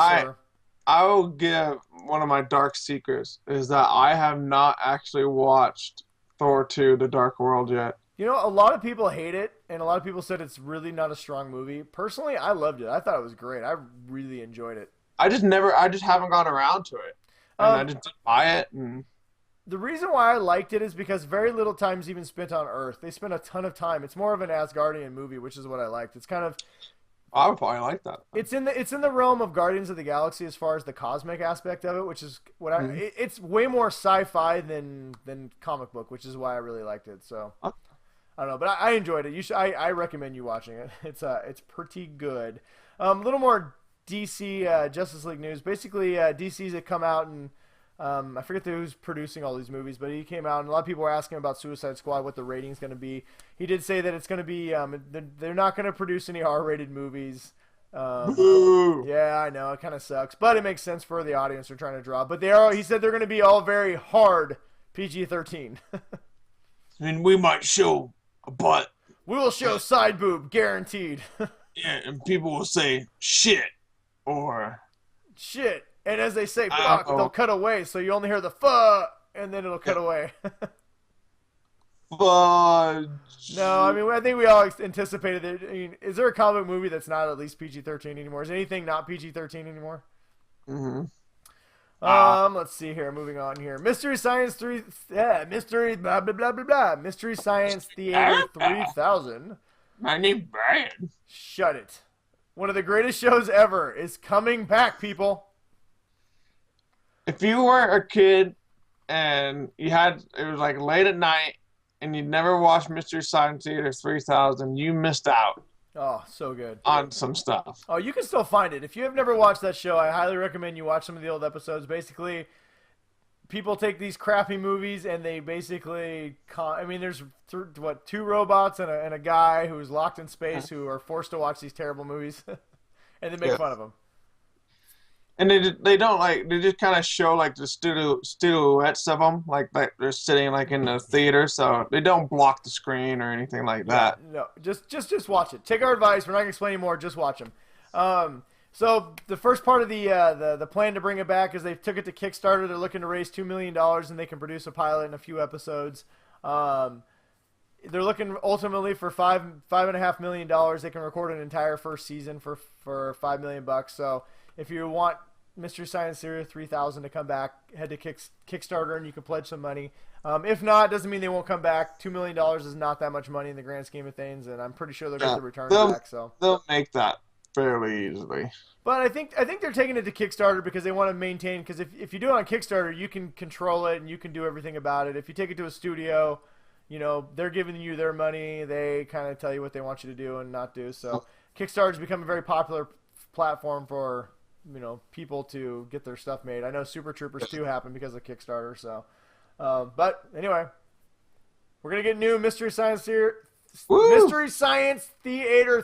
I will give one of my dark secrets is that I have not actually watched Thor 2: The Dark World yet. A lot of people hate it, and a lot of people said it's really not a strong movie. Personally, I loved it. I thought it was great. I really enjoyed it. I just haven't gone around to it. And I just didn't buy it. And the reason why I liked it is because very little time's even spent on Earth. They spent a ton of time. It's more of an Asgardian movie, which is what I liked. It's kind of... I would probably like that. It's in the realm of Guardians of the Galaxy as far as the cosmic aspect of it, which is what it's way more sci-fi than comic book, which is why I really liked it. So I don't know, but I enjoyed it. I recommend you watching it. It's pretty good. A little more DC Justice League news. Basically, DC's had come out and I forget who's producing all these movies, but he came out and a lot of people were asking about Suicide Squad, what the rating's going to be. He did say that it's going to be they're not going to produce any R-rated movies. Yeah, I know, it kind of sucks, but it makes sense for the audience they're trying to draw. But he said they're going to be all very hard PG-13. I mean, we might show a butt. We will show side boob, guaranteed. Yeah, and people will say shit or shit. And as they say, fuck, they'll cut away, so you only hear the fuck, and then it'll cut away. Fudge. No, I mean, I think we all anticipated that. I mean, is there a comic movie that's not at least PG-13 anymore? Is anything not PG-13 anymore? Let's see here. Moving on here. Mystery Science 3... Yeah, Mystery... Blah, blah, blah, blah, blah. Mystery Science Theater 3000. My name's Brian. Shut it. One of the greatest shows ever is coming back, people. If you were a kid and it was like late at night and you never watched Mystery Science Theater 3000, you missed out. Oh, so good. On some stuff. Oh, you can still find it. If you have never watched that show, I highly recommend you watch some of the old episodes. Basically, people take these crappy movies and they basically... there's, two robots and a guy who's locked in space who are forced to watch these terrible movies. And they make fun of them. And they just kind of show like the silhouettes of them, like they're sitting like in the theater, so they don't block the screen or anything like that. No, just watch it. Take our advice. We're not gonna explain anymore. Just watch them. So the first part of the plan to bring it back is they took it to Kickstarter. They're looking to raise $2 million and they can produce a pilot and a few episodes. They're looking ultimately for $5.5 million. They can record an entire first season for $5 million. So if you want Mystery Science Theater 3000 to come back, head to Kickstarter and you can pledge some money. If not, doesn't mean they won't come back. $2 million is not that much money in the grand scheme of things, and I'm pretty sure they'll get the returns back. So they'll make that fairly easily. But I think they're taking it to Kickstarter because they want to maintain. Because if you do it on Kickstarter, you can control it and you can do everything about it. If you take it to a studio, they're giving you their money. They kind of tell you what they want you to do and not do. So Kickstarter's become a very popular platform for people to get their stuff made. I know Super Troopers 2 happened because of Kickstarter. So, but anyway, we're gonna get new Mystery Science Theater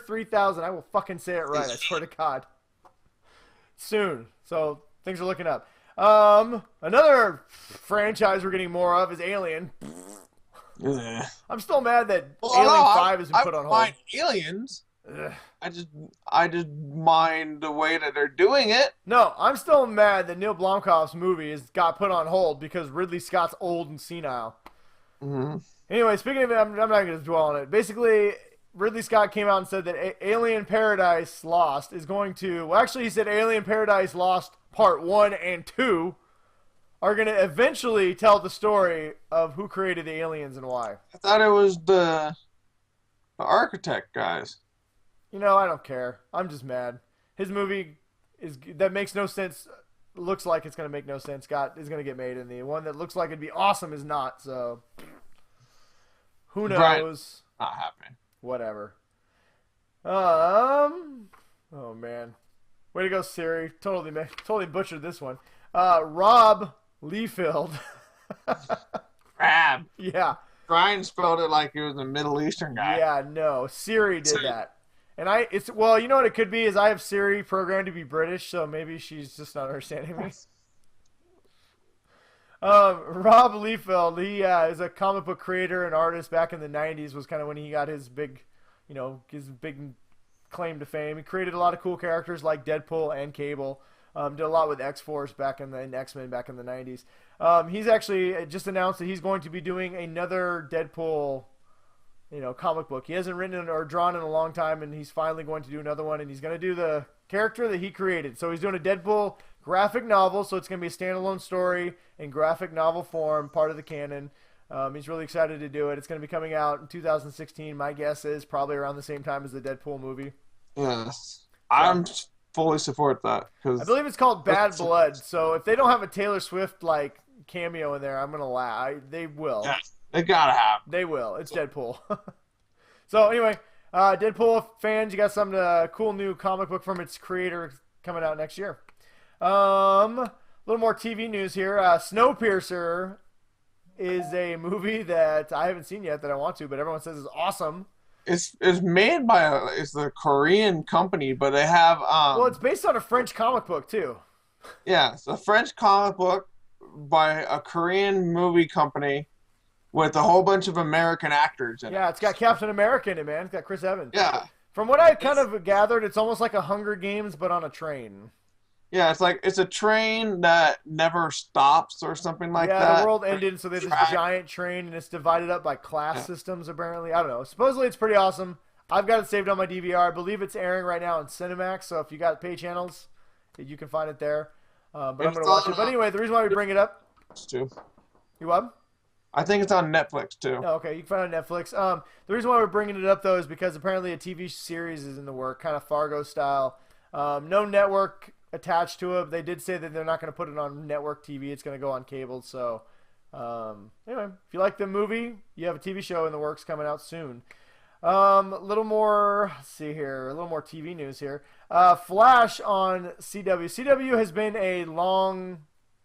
3000. I will fucking say it right. I swear to God. Soon. So things are looking up. Another franchise we're getting more of is Alien. I'm still mad that Alien 5 has been put on hold. Aliens. Ugh. I just mind the way that they're doing it. No, I'm still mad that Neil Blomkamp's movie got put on hold because Ridley Scott's old and senile. Anyway, speaking of it, I'm not going to dwell on it. Basically, Ridley Scott came out and said that Alien Paradise Lost is going to... Well, actually, he said Alien Paradise Lost Part 1 and 2 are going to eventually tell the story of who created the aliens and why. I thought it was the architect guys. I don't care. I'm just mad. His movie that makes no sense. Looks like it's going to make no sense. Is going to get made, and the one that looks like it'd be awesome is not. So who knows? Right. Not happening. Whatever. Oh man, way to go, Siri. Totally butchered this one. Rob Liefeld. Crab. Yeah. Brian spelled it like he was a Middle Eastern guy. Yeah, no. Siri did that. And well, you know what it could be is I have Siri programmed to be British, so maybe she's just not understanding me. Rob Liefeld, he is a comic book creator and artist back in the 90s, was kind of when he got his big, his big claim to fame. He created a lot of cool characters like Deadpool and Cable. Did a lot with X-Force and X-Men back in the 90s. He's actually just announced that he's going to be doing another Deadpool, comic book. He hasn't written or drawn in a long time, and he's finally going to do another one, and he's going to do the character that he created. So he's doing a Deadpool graphic novel, so it's going to be a standalone story in graphic novel form, part of the canon. He's really excited to do it. It's going to be coming out in 2016. My guess is probably around the same time as the Deadpool movie. Yes. I'm fully support that. I believe it's called Bad Blood, so if they don't have a Taylor Swift, cameo in there, I'm going to laugh. They will. Yeah, they gotta have. They will. It's Deadpool. So anyway, Deadpool fans, you got some cool new comic book from its creator coming out next year. A little more TV news here. Snowpiercer is a movie that I haven't seen yet that I want to, but everyone says is awesome. It's made by it's the Korean company, but they have well, it's based on a French comic book too. Yeah, it's a French comic book by a Korean movie company with a whole bunch of American actors in it. Yeah, it's got Captain America in it, man. It's got Chris Evans. Yeah. From what I kind of gathered, it's almost like a Hunger Games, but on a train. Yeah, it's a train that never stops or something like that. Yeah, the world ended, so there's this giant train, and it's divided up by class systems, apparently. I don't know. Supposedly, it's pretty awesome. I've got it saved on my DVR. I believe it's airing right now on Cinemax, so if you got pay channels, you can find it there. But I'm going to watch it. But anyway, the reason why we bring it up... Too. You what? I think it's on Netflix, too. Oh, okay, you can find it on Netflix. The reason why we're bringing it up, though, is because apparently a TV series is in the work, kind of Fargo style. No network attached to it. They did say that they're not going to put it on network TV. It's going to go on cable. So, anyway, if you like the movie, you have a TV show in the works coming out soon. A little more, let's see here, a little more TV news here. Flash on CW. CW has been a long,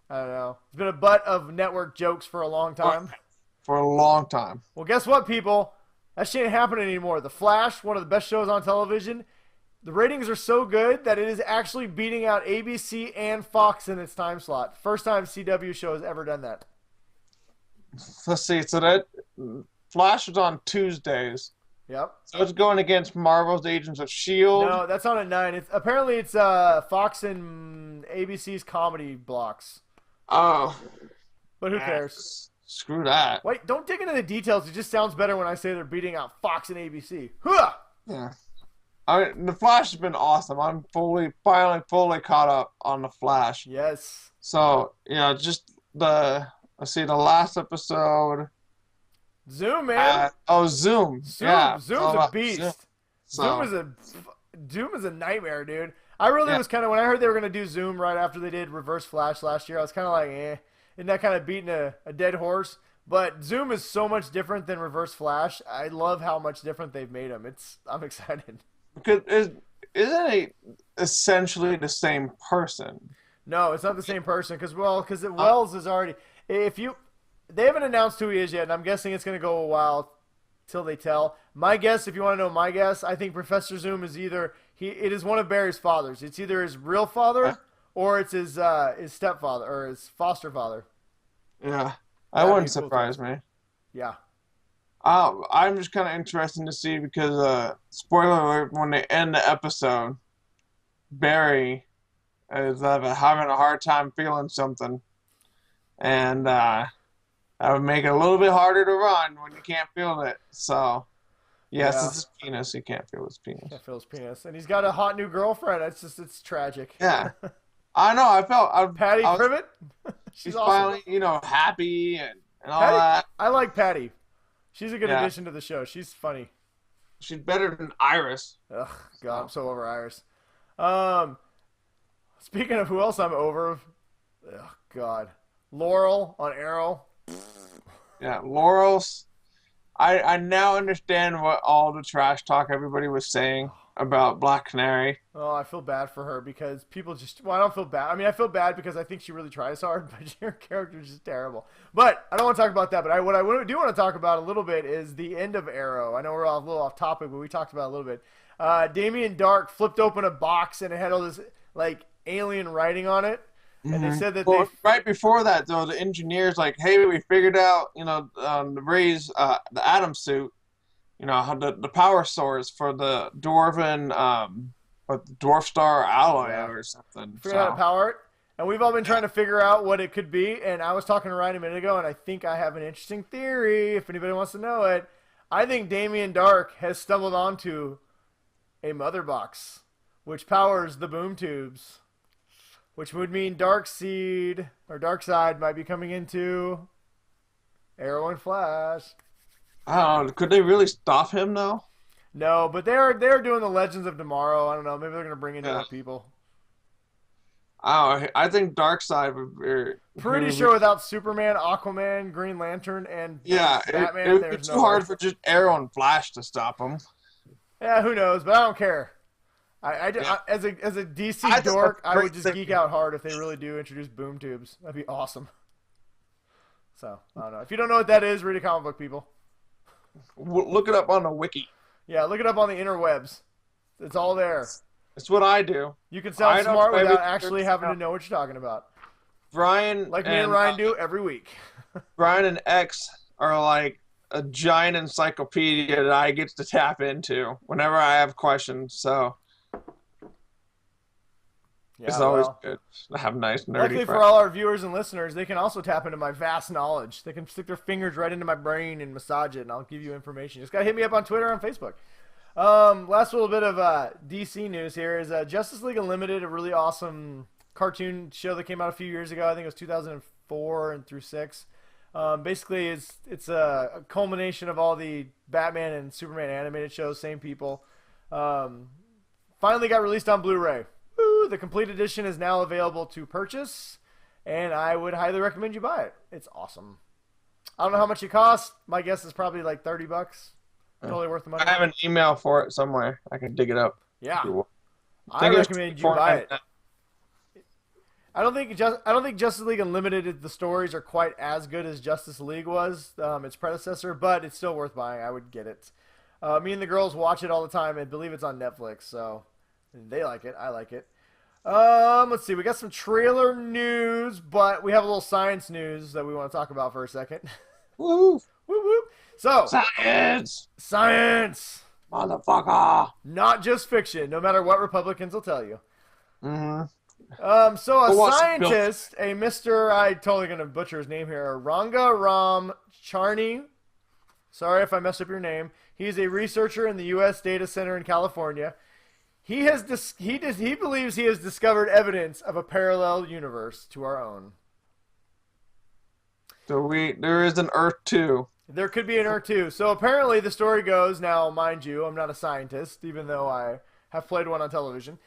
I don't know, it's been a butt of network jokes for a long time. For a long time. Well, guess what, people? That shit ain't happening anymore. The Flash, one of the best shows on television, the ratings are so good that it is actually beating out ABC and Fox in its time slot. First time CW show has ever done that. Let's see. So that Flash is on Tuesdays. Yep. So it's going against Marvel's Agents of S.H.I.E.L.D. No, that's on at 9. Apparently it's Fox and ABC's comedy blocks. Oh. But who cares? Screw that. Wait, don't dig into the details. It just sounds better when I say they're beating out Fox and ABC. Huh! Yeah. The Flash has been awesome. I'm finally fully caught up on the Flash. Yes. So, just let's see, the last episode. Zoom, man. Zoom. Zoom. Yeah. Zoom's a beast. Zoom is a nightmare, dude. I really was kind of, when I heard they were going to do Zoom right after they did Reverse Flash last year, I was kind of like, isn't that kind of beating a dead horse? But Zoom is so much different than Reverse Flash. I love how much different they've made them. I'm excited. Because isn't it essentially the same person? No, it's not the same person because Wells is already. They haven't announced who he is yet, and I'm guessing it's going to go a while till they tell. My guess, if you want to know my guess, I think Professor Zoom is it is one of Barry's fathers. It's either his real father or it's his stepfather or his foster father. Yeah, that wouldn't surprise me. Yeah. I'm just kind of interested to see because, spoiler alert, when they end the episode, Barry is having a hard time feeling something. And that would make it a little bit harder to run when you can't feel it. So, yes, it's his penis. He can't feel his penis. Can't feel his penis. And he's got a hot new girlfriend. It's tragic. Yeah. I know. I felt... Patty Privet? She's awesome. finally, happy and all Patty, that. I like Patty. She's a good addition to the show. She's funny. She's better than Iris. Ugh, God, I'm so over Iris. Speaking of who else I'm over, ugh, God. Laurel on Arrow. Yeah, Laurel's... I now understand what all the trash talk everybody was saying about Black Canary. Oh, I feel bad for her because people just. Well, I don't feel bad. I mean, I feel bad because I think she really tries hard, but her character is just terrible. But I don't want to talk about that. But what I do want to talk about a little bit is the end of Arrow. I know we're a little off topic, but we talked about it a little bit. Damien Dark flipped open a box and it had all this like alien writing on it, and they said that right before that though, the engineers like, hey, we figured out, Ray's the Atom suit. How the power source for the dwarven, what the dwarf star alloy or something. Figure out how to power it. And we've all been trying to figure out what it could be. And I was talking to Ryan a minute ago, and I think I have an interesting theory. If anybody wants to know it, I think Damien Dark has stumbled onto a mother box, which powers the boom tubes, which would mean Darkseid or Darkseid might be coming into Arrow and Flash. I don't know. Could they really stop him though? No, but they're doing the Legends of Tomorrow. I don't know. Maybe they're gonna bring in more people. I think Darkseid would be Pretty sure without Superman, Aquaman, Green Lantern, and Batman, it would be too hard for just Arrow and Flash to stop him. Yeah, who knows? But I don't care. As a DC dork, I would just geek out hard if they really do introduce boom tubes. That'd be awesome. So I don't know. If you don't know what that is, read a comic book, people. Look it up on the wiki. Yeah, look it up on the interwebs. It's all there. It's what I do. You can sound smart without actually having to know what you're talking about. Brian, like me and Ryan do every week. Brian and X are like a giant encyclopedia that I get to tap into whenever I have questions. So it's always good to have nice nerdy Luckily friends. for all our viewers and listeners, they can also tap into my vast knowledge. They can stick their fingers right into my brain and massage it, and I'll give you information. Just got to hit me up on Twitter and Facebook. Last little bit of DC news here is Justice League Unlimited, a really awesome cartoon show that came out a few years ago. I think it was 2004 and through 6. Basically, it's a culmination of all the Batman and Superman animated shows, same people. Finally got released on Blu-ray. Woo! The complete edition is now available to purchase, and I would highly recommend you buy it. It's awesome. I don't know how much it costs. My guess is probably like $30. Totally worth the money. I have an email for it somewhere. I can dig it up. Yeah, I recommend you buy it. I don't think Justice League Unlimited, the stories are quite as good as Justice League was, its predecessor, but it's still worth buying. I would get it. Me and the girls watch it all the time and believe it's on Netflix, so they like it. I like it. Let's see. We got some trailer news, but we have a little science news that we want to talk about for a second. Woo! Whoop, whoop. So, Science! Motherfucker! Not just fiction, no matter what Republicans will tell you. Mm-hmm. So a scientist, a Mr. I'm totally going to butcher his name here, Ranga Ram Charni. Sorry if I messed up your name. He's a researcher in the U.S. data center in California. He believes he has discovered evidence of a parallel universe to our own. So there is an Earth 2. There could be an Earth 2. So apparently the story goes, now mind you, I'm not a scientist, even though I have played one on television.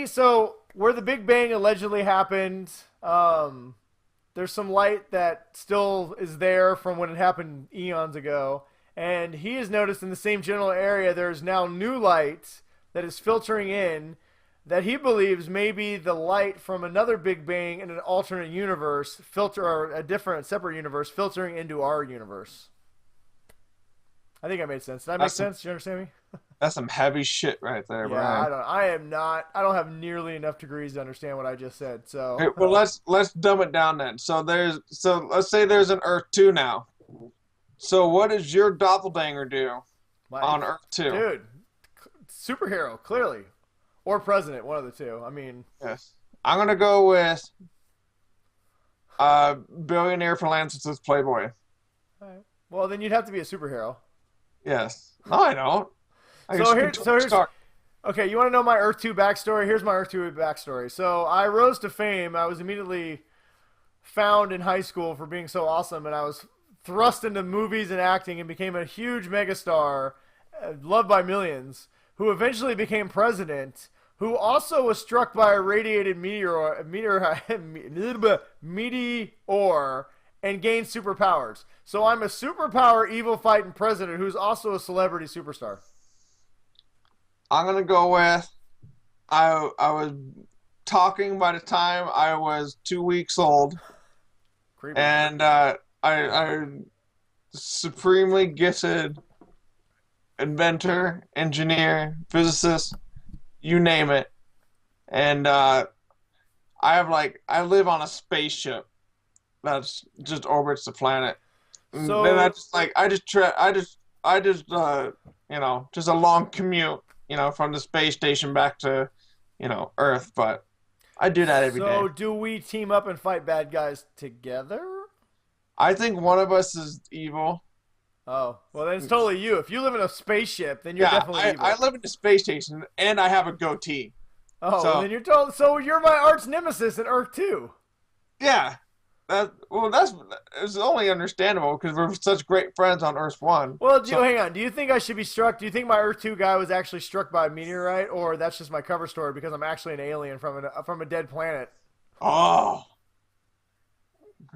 So where the Big Bang allegedly happened, there's some light that still is there from when it happened eons ago. And he has noticed in the same general area there's now new light that is filtering in that he believes may be the light from another Big Bang in an alternate universe, or a different, separate universe, filtering into our universe. I think I made sense. Did that make sense? Do you understand me? That's some heavy shit right there, Brian. I don't have nearly enough degrees to understand what I just said. So okay, well, let's dumb it down then. So let's say there's an Earth 2 now. So what does your doppelganger do on Earth 2? Dude, superhero, clearly. Or president, one of the two. I mean... Yes. I'm going to go with billionaire philanthropist playboy. All right. Well, then you'd have to be a superhero. Yes. No, I don't. Here's... Okay, you want to know my Earth 2 backstory? Here's my Earth 2 backstory. So I rose to fame. I was immediately found in high school for being so awesome, and I was thrust into movies and acting and became a huge megastar, loved by millions, who eventually became president, who also was struck by a radiated meteor and gained superpowers. So I'm a superpower evil fighting president who's also a celebrity superstar. I'm gonna go with I was talking by the time I was 2 weeks old, Creepy. and I supremely gifted inventor, engineer, physicist, you name it, and I live on a spaceship that's just orbits the planet. And So- then just a long commute, from the space station back to, Earth. But I do that every day. So do we team up and fight bad guys together? I think one of us is evil. Oh, well then it's totally you. If you live in a spaceship, then you're Yeah, definitely evil. I live in the space station and I have a goatee. Oh, so- well, then you're told. So you're my arch nemesis in Earth 2. Yeah, it's only understandable because we're such great friends on Earth 1. Well, hang on. Do you think I should be struck? Do you think my Earth 2 guy was actually struck by a meteorite, or that's just my cover story because I'm actually an alien from a dead planet? Oh,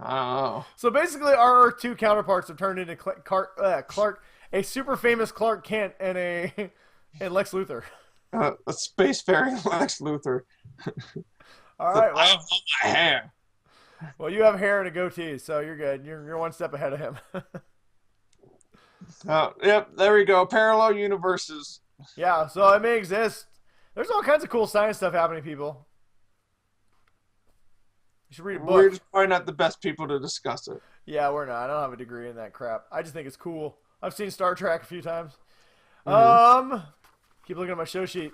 I don't know. So basically, our Earth 2 counterparts have turned into Clark, a super famous Clark Kent, and Lex Luthor. A spacefaring Lex Luthor. All right. I Well, have all my hair. well, you have hair and a goatee, so you're good. You're one step ahead of him. Yep, there we go. Parallel universes. Yeah. So it may exist. There's all kinds of cool science stuff happening, people. You should read a book. We're just probably not the best people to discuss it. Yeah, we're not. I don't have a degree in that crap. I just think it's cool. I've seen Star Trek a few times. Keep looking at my show sheet.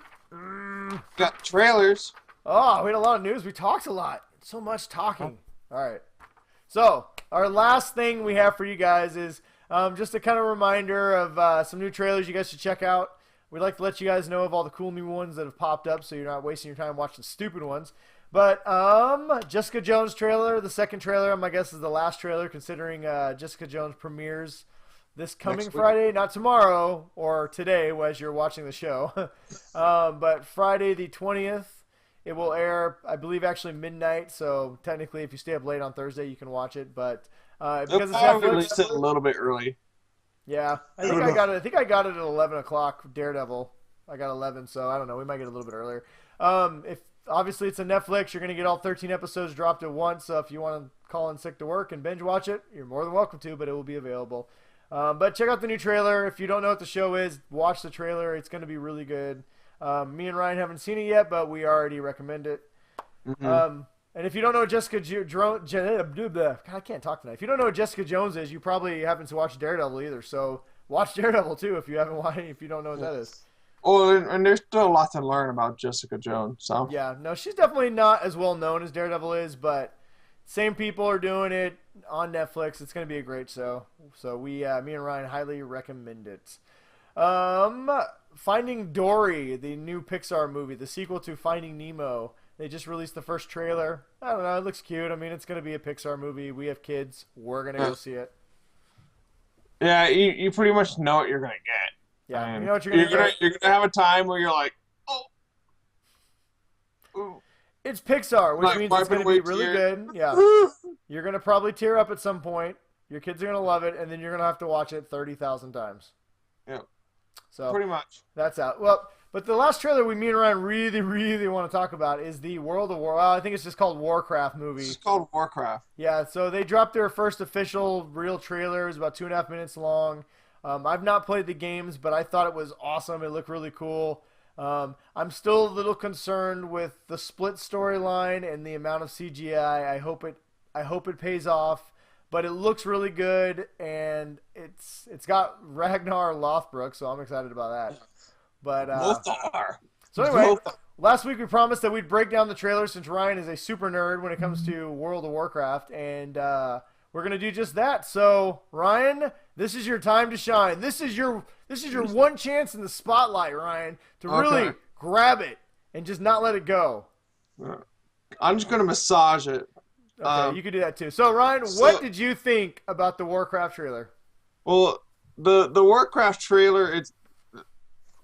Got trailers. Oh, we had a lot of news. We talked a lot. So much talking. All right. So, our last thing we have for you guys is just a kind of reminder of some new trailers you guys should check out. We'd like to let you guys know of all the cool new ones that have popped up so you're not wasting your time watching stupid ones. But Jessica Jones trailer, the second trailer, my guess is the last trailer considering Jessica Jones premieres this coming Next week. Friday, not tomorrow or today as you're watching the show. But Friday the 20th. It will air, I believe, actually midnight. So technically, if you stay up late on Thursday, you can watch it. But They'll because it's probably Netflix, release it a little bit early. yeah, I think I got it. I think I got it at 11 o'clock. Daredevil, I got 11, so I don't know. We might get a little bit earlier. If obviously it's a Netflix, you're gonna get all 13 episodes dropped at once. So if you want to call in sick to work and binge watch it, you're more than welcome to. But it will be available. But check out the new trailer. If you don't know what the show is, watch the trailer. It's going to be really good. Me and Ryan haven't seen it yet, but we already recommend it. And if you don't know what Jessica Jones, I can't talk tonight. If you don't know what Jessica Jones is, you probably haven't watched Daredevil either. So watch Daredevil too if you haven't watched. If you don't know what that is. Well, and there's still a lot to learn about Jessica Jones. So Yeah, no, she's definitely not as well known as Daredevil is, but same people are doing it on Netflix. It's going to be a great show. So me and Ryan highly recommend it. Finding Dory, the new Pixar movie, the sequel to Finding Nemo. They just released the first trailer. I don't know. It looks cute. I mean, it's going to be a Pixar movie. We have kids. We're going to go see it. yeah, you pretty much know what you're gonna get. Yeah, And you know what you're going to get. You're gonna have a time where you're like, oh, ooh. It's Pixar, which Like means it's going to wiping be away really tears. good. Yeah. You're going to probably tear up at some point. Your kids are going to love it, and then you're going to have to watch it 30,000 times. Yeah, So pretty much. that's out. Well, but the last trailer me and Ryan really, really want to talk about is the World of War. I think it's just called Warcraft movie. It's called Warcraft. Yeah, so they dropped their first official real trailer. It was about 2.5 minutes long. I've not played the games, but I thought it was awesome. It looked really cool. I'm still a little concerned with the split storyline and the amount of CGI. I hope it pays off, but it looks really good, and it's got Ragnar Lothbrok, so I'm excited about that. But Lothar. so anyway, Lothar. last week we promised that we'd break down the trailer since Ryan is a super nerd when it comes to World of Warcraft, and we're gonna do just that. So Ryan, this is your time to shine. This is your one chance in the spotlight, Ryan, to really Okay. grab it and just not let it go. I'm just gonna massage it. Okay, you could do that too. So Ryan, what did you think about the Warcraft trailer? Well, the Warcraft trailer, it's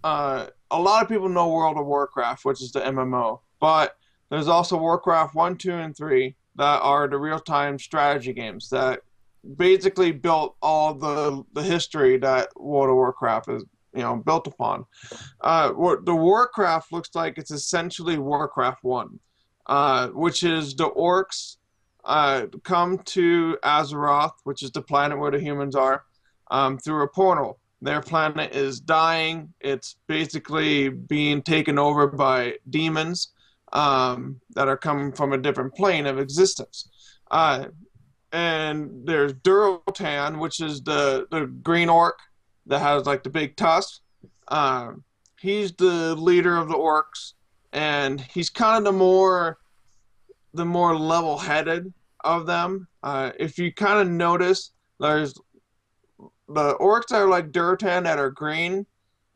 a lot of people know World of Warcraft, which is the MMO, but there's also Warcraft 1, 2, and 3 that are the real-time strategy games that basically built all the history that World of Warcraft built upon. What the Warcraft looks like, it's essentially Warcraft 1, which is the orcs come to Azeroth, which is the planet where the humans are, through a portal. Their planet is dying. It's basically being taken over by demons that are coming from a different plane of existence. And there's Tauntaun, which is the green orc that has like the big tusk. He's the leader of the orcs, and he's kind of the more level-headed of them. If you kind of notice, there's the orcs that are like Tauntaun that are green.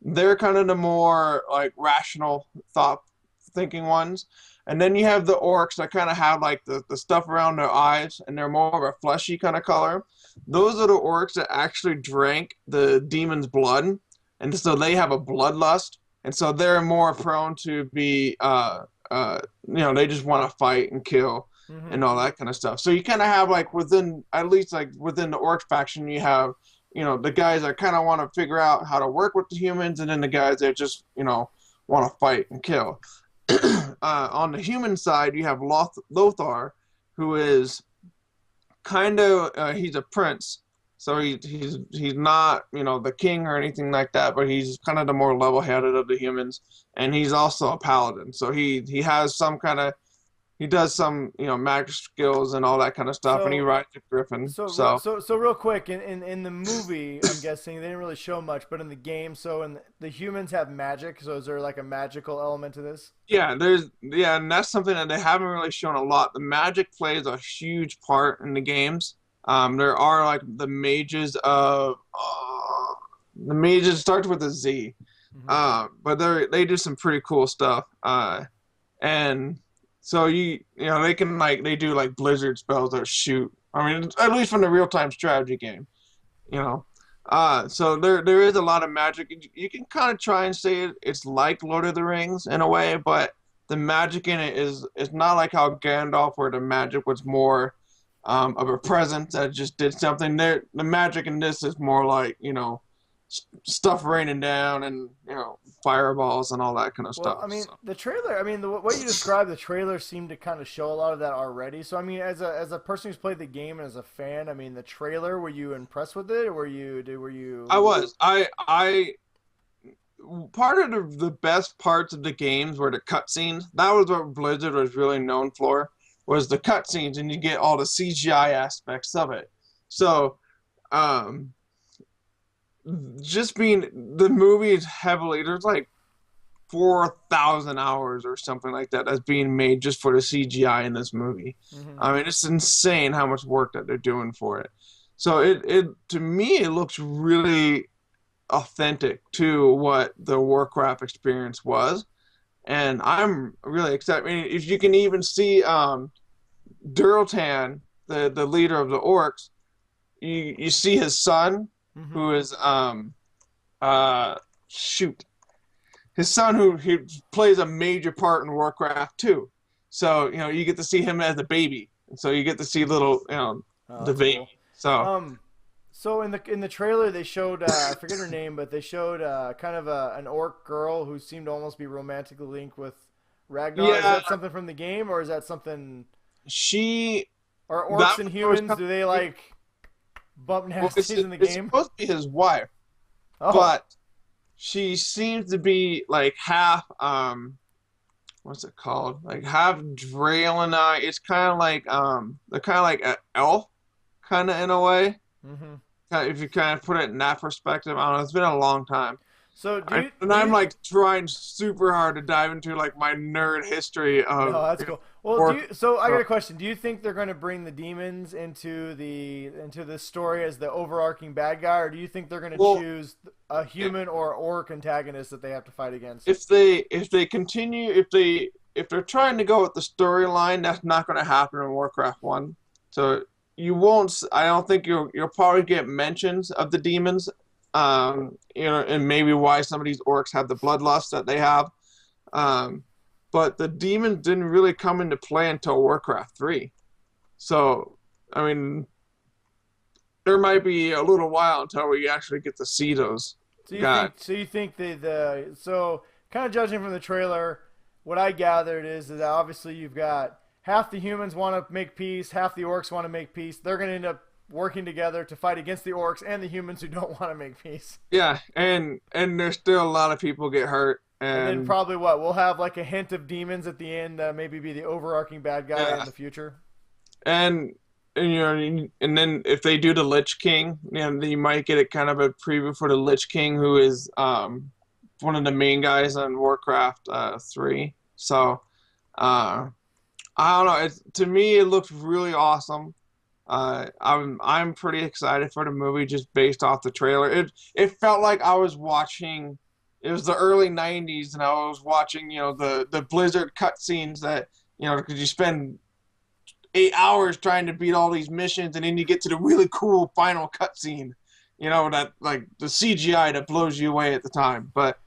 They're kind of the more like rational thought-thinking ones. And then you have the orcs that kind of have like the stuff around their eyes, and they're more of a fleshy kind of color. Those are the orcs that actually drank the demon's blood, and so they have a bloodlust, and so they're more prone to be, they just want to fight and kill and all that kind of stuff. So you kind of have like at least within the orc faction, you have, the guys that kind of want to figure out how to work with the humans, and then the guys that just, want to fight and kill. On the human side, you have Lothar, who is kind of he's a prince, so he's not the king or anything like that, but he's kind of the more level-headed of the humans, and he's also a paladin. So he has some kind of he does some magic skills and all that kind of stuff, and he rides a griffin. So real quick, in the movie, I'm guessing they didn't really show much, but in the game, the humans have magic. So is there like a magical element to this? Yeah, and that's something that they haven't really shown a lot. The magic plays a huge part in the games. There are like the mages starts with a Z, but they do some pretty cool stuff. And so they can they do like blizzard spells that shoot. I mean, at least from the real-time strategy game, So there is a lot of magic. You can kind of try and say it's like Lord of the Rings in a way, but the magic in it is not like how Gandalf, where the magic was more of a presence that just did something. The magic in this is more like stuff raining down and fireballs and all that kind of stuff. I mean, the trailer. I mean, what you described, the trailer seemed to kind of show a lot of that already. So I mean, as a person who's played the game and as a fan, I mean, the trailer. Were you impressed with it, or were you? I was. Part of the best parts of the games were the cutscenes. That was what Blizzard was really known for, was the cutscenes, and you get all the CGI aspects of it. So, just being the movie is heavily, there's like 4,000 hours or something like that that's being made just for the CGI in this movie. I mean, it's insane how much work that they're doing for it. So it to me, it looks really authentic to what the Warcraft experience was, and I'm really excited. I mean, if you can even see Tauntaun, the leader of the orcs, you see his son, who is his son who plays a major part in Warcraft 2. So you get to see him as a baby, and so you get to see little the baby. Cool. So. So in the trailer they showed I forget her name, but they showed kind of an orc girl who seemed to almost be romantically linked with Ragnar. Yeah. Is that something from the game, or is that something? Are orcs That and humans, do they like bump nasties in the game? It's supposed to be his wife, but she seems to be like half what's it called? Like half Draenei. It's kind of like they're kind of like an elf, kind of in a way. If you kind of put it in that perspective, I don't know. It's been a long time. So I'm like trying super hard to dive into like my nerd history of. Oh, that's cool. Well, so I got a question. Do you think they're going to bring the demons into this story as the overarching bad guy, or do you think they're going to choose a human or orc antagonist that they have to fight against? If they continue, if they're trying to go with the storyline, that's not going to happen in Warcraft 1. So you won't. I don't think you'll probably get mentions of the demons. And maybe why some of these orcs have the bloodlust that they have. But the demons didn't really come into play until Warcraft 3. So, I mean, there might be a little while until we actually get to see those So you God. think so kind of judging from the trailer, what I gathered is that obviously you've got half the humans want to make peace, half the orcs want to make peace. They're going to end up working together to fight against the orcs and the humans who don't want to make peace. Yeah, and there's still a lot of people get hurt, And then and probably we'll have like a hint of demons at the end, maybe be the overarching bad guy Yeah. in the future. and and then if they do the Lich King, then you might get a kind of a preview for the Lich King, who is one of the main guys on Warcraft 3. So I don't know. To me, it looks really awesome. I'm pretty excited for the movie just based off the trailer. It felt like I was watching. It was the early '90s, and I was watching the Blizzard cutscenes that because you spend 8 hours trying to beat all these missions, and then you get to the really cool final cutscene. That like the CGI that blows you away at the time, but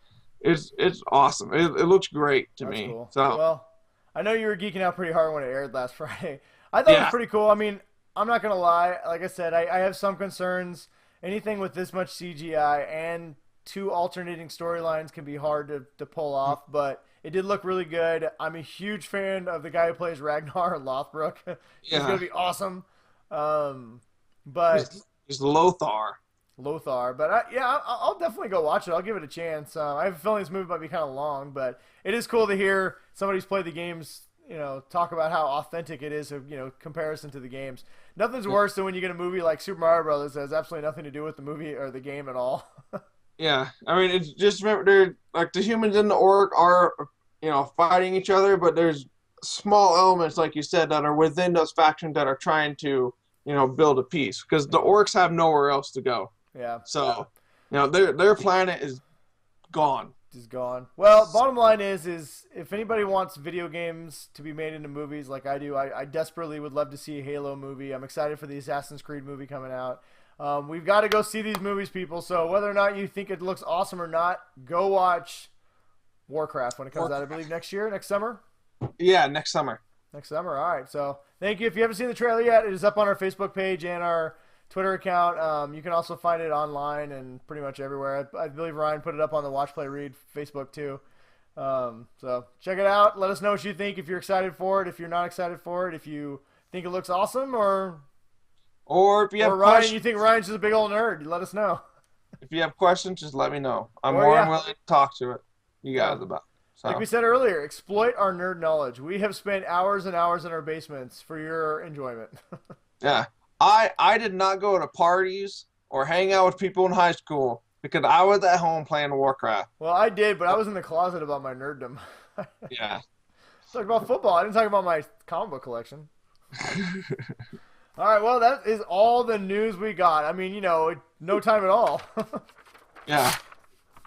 it's awesome. It looks great to That's me. cool. So Well, I know you were geeking out pretty hard when it aired last Friday. I thought it was pretty cool. I mean, I'm not gonna lie. Like I said, I have some concerns. Anything with this much CGI and two alternating storylines can be hard to pull off, but it did look really good. I'm a huge fan of the guy who plays Ragnar Lothbrok. He's Yeah. gonna be awesome. But He's Lothar. Lothar. But I'll definitely go watch it. I'll give it a chance. I have a feeling this movie might be kind of long, but it is cool to hear somebody who's played the games, talk about how authentic it is of, comparison to the games. Nothing's worse than when you get a movie like Super Mario Brothers that has absolutely nothing to do with the movie or the game at all. Yeah, I mean, it's just remember, they're like the humans and the orc are, fighting each other, but there's small elements, like you said, that are within those factions that are trying to, build a peace, because the orcs have nowhere else to go. Yeah. So, their planet is gone. Is gone. Well, bottom line is if anybody wants video games to be made into movies like I do, I desperately would love to see a Halo movie. I'm excited for the Assassin's Creed movie coming out. We've got to go see these movies, people. So whether or not you think it looks awesome or not, go watch Warcraft when it comes out, I believe, next summer. Yeah, next summer. Next summer. All right. So thank you. If you haven't seen the trailer yet, it is up on our Facebook page and our Twitter account. You can also find it online and pretty much everywhere. I believe Ryan put it up on the Watch Play Read Facebook too. So check it out. Let us know what you think. If you're excited for it, if you're not excited for it, if you think it looks awesome, or if you have Ryan, questions, you think Ryan's just a big old nerd, let us know. if you have questions, just let me know. I'm more than willing to talk to you guys about. So. Like we said earlier, exploit our nerd knowledge. We have spent hours and hours in our basements for your enjoyment. Yeah. I did not go to parties or hang out with people in high school because I was at home playing Warcraft. Well, I did, but I was in the closet about my nerddom. Yeah. Talked about football. I didn't talk about my comic book collection. All right, well, that is all the news we got. I mean, no time at all. Yeah.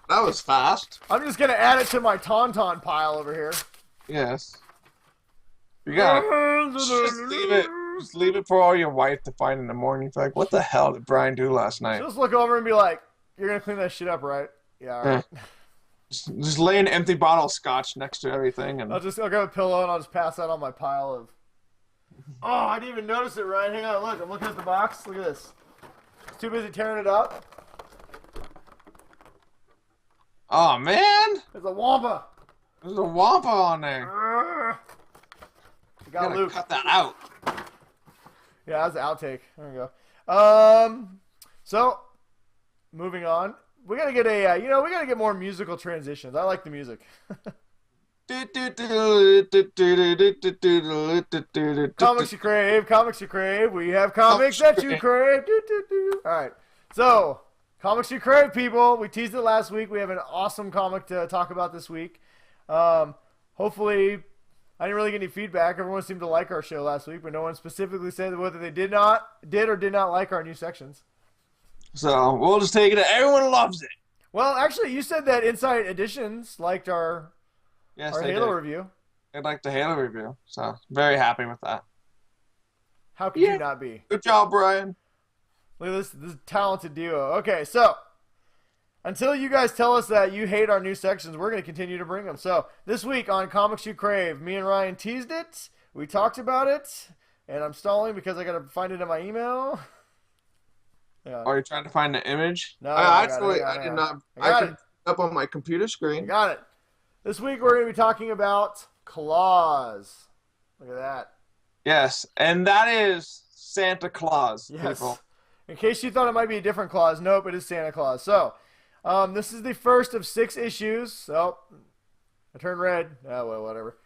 That was fast. I'm just going to add it to my Tauntaun pile over here. Yes. You gotta just leave it for all your wife to find in the morning. It's like, what the hell did Brian do last night? Just look over and be like, you're going to clean that shit up, right? Yeah, all right. Just lay an empty bottle of scotch next to everything. And I'll grab a pillow and I'll just pass that on my pile of... Oh, I didn't even notice it, Ryan. Hang on, look. I'm looking at the box. Look at this. Too busy tearing it up. Oh, man. There's a Wampa. There's a Wampa on there. You got Luke. Cut that out. Yeah, that's an outtake. There we go. So, moving on. We gotta get we gotta get more musical transitions. I like the music. Comics you crave. We have comics that you crave. All right. So, Comics You Crave, people. We teased it last week. We have an awesome comic to talk about this week. Hopefully, I didn't really get any feedback. Everyone seemed to like our show last week, but no one specifically said whether they did or did not like our new sections. So, we'll just take it. Everyone loves it. Well, actually, you said that Inside Editions liked our Halo review. They liked the Halo review, so very happy with that. How could you not be? Good job, Brian. Look at this talented duo. Okay, so until you guys tell us that you hate our new sections, we're going to continue to bring them. So this week on Comics You Crave, me and Ryan teased it. We talked about it, and I'm stalling because I got to find it in my email. Yeah. Are you trying to find the image? No, I got Actually, it, I did not. I got I can it. up on my computer I screen. got it. This week we're going to be talking about Klaus. Look at that. Yes, and that is Santa Claus, Yes. people. In case you thought it might be a different Claus, nope, it is Santa Claus. So, this is the first of 6 issues. So, I turned red. Oh, well, whatever.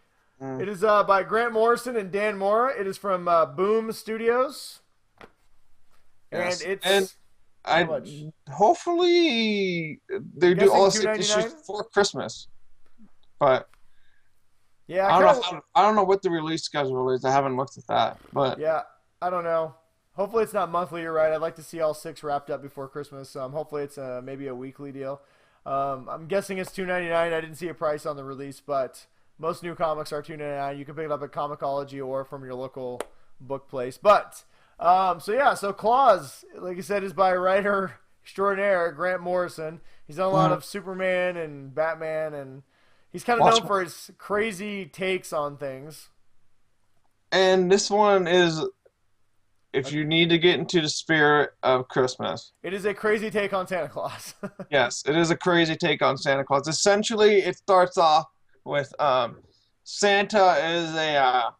It is by Grant Morrison and Dan Mora. It is from Boom Studios. Yes. And it's And how much? hopefully they do Guessing all 6 issues $2.99? before Christmas. But Yeah, I don't know what the release schedule is. I haven't looked at that. But yeah, I don't know. Hopefully it's not monthly. You're right. I'd like to see all 6 wrapped up before Christmas. Hopefully it's maybe a weekly deal. I'm guessing it's $2.99. I didn't see a price on the release, but most new comics are $2.99. You can pick it up at Comixology or from your local book place. But so Klaus, like I said, is by writer extraordinaire Grant Morrison. He's done a lot of Superman and Batman, and he's kind of known for his crazy takes on things. and this one is if you need to get into the spirit of Christmas. It is a crazy take on Santa Claus. Yes, it is a crazy take on Santa Claus. Essentially, it starts off with Santa is a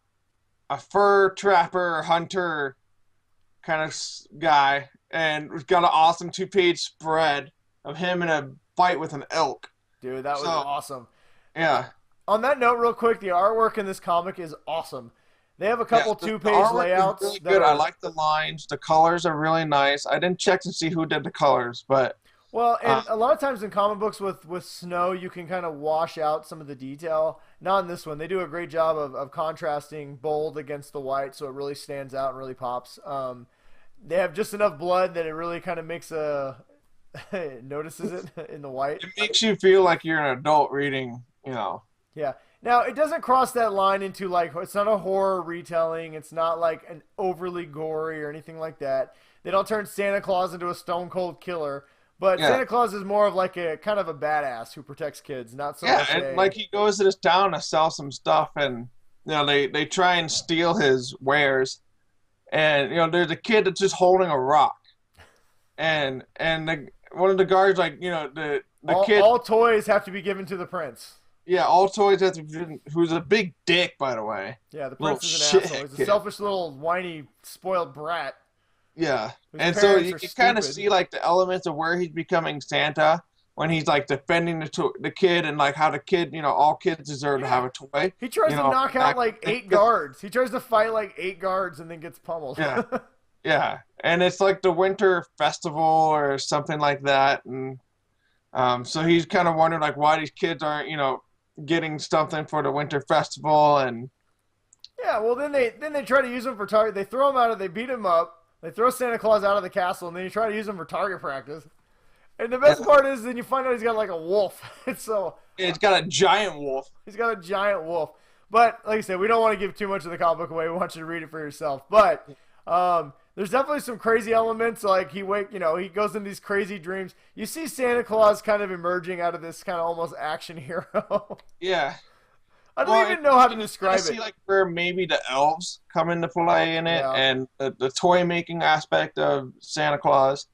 fur trapper hunter kind of guy, and we've got an awesome 2-page spread of him in a fight with an elk. Dude, that was awesome. Yeah. On that note, real quick, the artwork in this comic is awesome. They have a couple the 2-page artwork is layouts. really that good. I are- like the lines. The colors are really nice. I didn't check to see who did the colors, but Well, and a lot of times in comic books with snow, you can kind of wash out some of the detail. Not in this one. They do a great job of contrasting bold against the white, so it really stands out and really pops. They have just enough blood that it really kind of makes notices it in the white. it makes you feel like you're an adult reading, Yeah. Now, it doesn't cross that line into, like, it's not a horror retelling. It's not, like, an overly gory or anything like that. They don't turn Santa Claus into a stone-cold killer. But Yeah. Santa Claus is more of, like, a kind of a badass who protects kids, not so much and like he goes to this town to sell some stuff, and they try and steal his wares, and there's a kid that's just holding a rock, and one of the guards the kid. All toys have to be given to the prince. Yeah, all toys have to be, who's a big dick, by the way. Yeah, the Little prince is an shit asshole. He's a kid. selfish little whiny, spoiled brat. Yeah, Whose and so parents you are can kind of stupid. see like the elements of where he's becoming Santa when he's like defending the kid, and like how the kid, all kids deserve to have a toy. He tries to knock out like 8 guards. He tries to fight like 8 guards and then gets pummeled. Yeah. Yeah, and it's like the winter festival or something like that, and so he's kind of wondering like why these kids aren't, getting something for the winter festival, and Yeah, well then they try to use him for target. They throw him out of. They beat him up. They throw Santa Claus out of the castle, and then you try to use him for target practice. And the best part is, then you find out he's got like a wolf. it's got a giant wolf. He's got a giant wolf. But like I said, we don't want to give too much of the comic book away. We want you to read it for yourself. But there's definitely some crazy elements. Like he goes into these crazy dreams. You see Santa Claus kind of emerging out of this kind of almost action hero. Yeah. I don't even know how to describe See it. like where maybe the elves come into play in it, Yeah. and the toy making aspect of Santa Claus.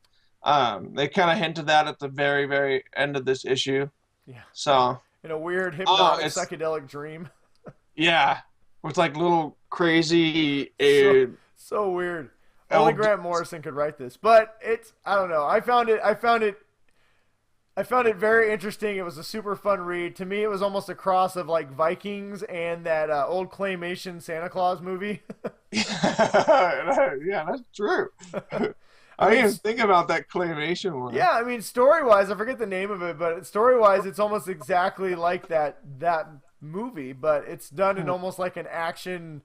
They kind of hinted that at the very, very end of this issue. Yeah. So In a weird hypnotic it's- psychedelic dream. yeah, with like little crazy. So weird. Only Grant Morrison could write this, but I don't know. I found it very interesting. It was a super fun read. To me, it was almost a cross of like Vikings and that old claymation Santa Claus movie. Yeah, that's true. I didn't even think about that claymation one. Yeah, I mean, story-wise, I forget the name of it, but story-wise, it's almost exactly like that movie, but it's done in almost like an action,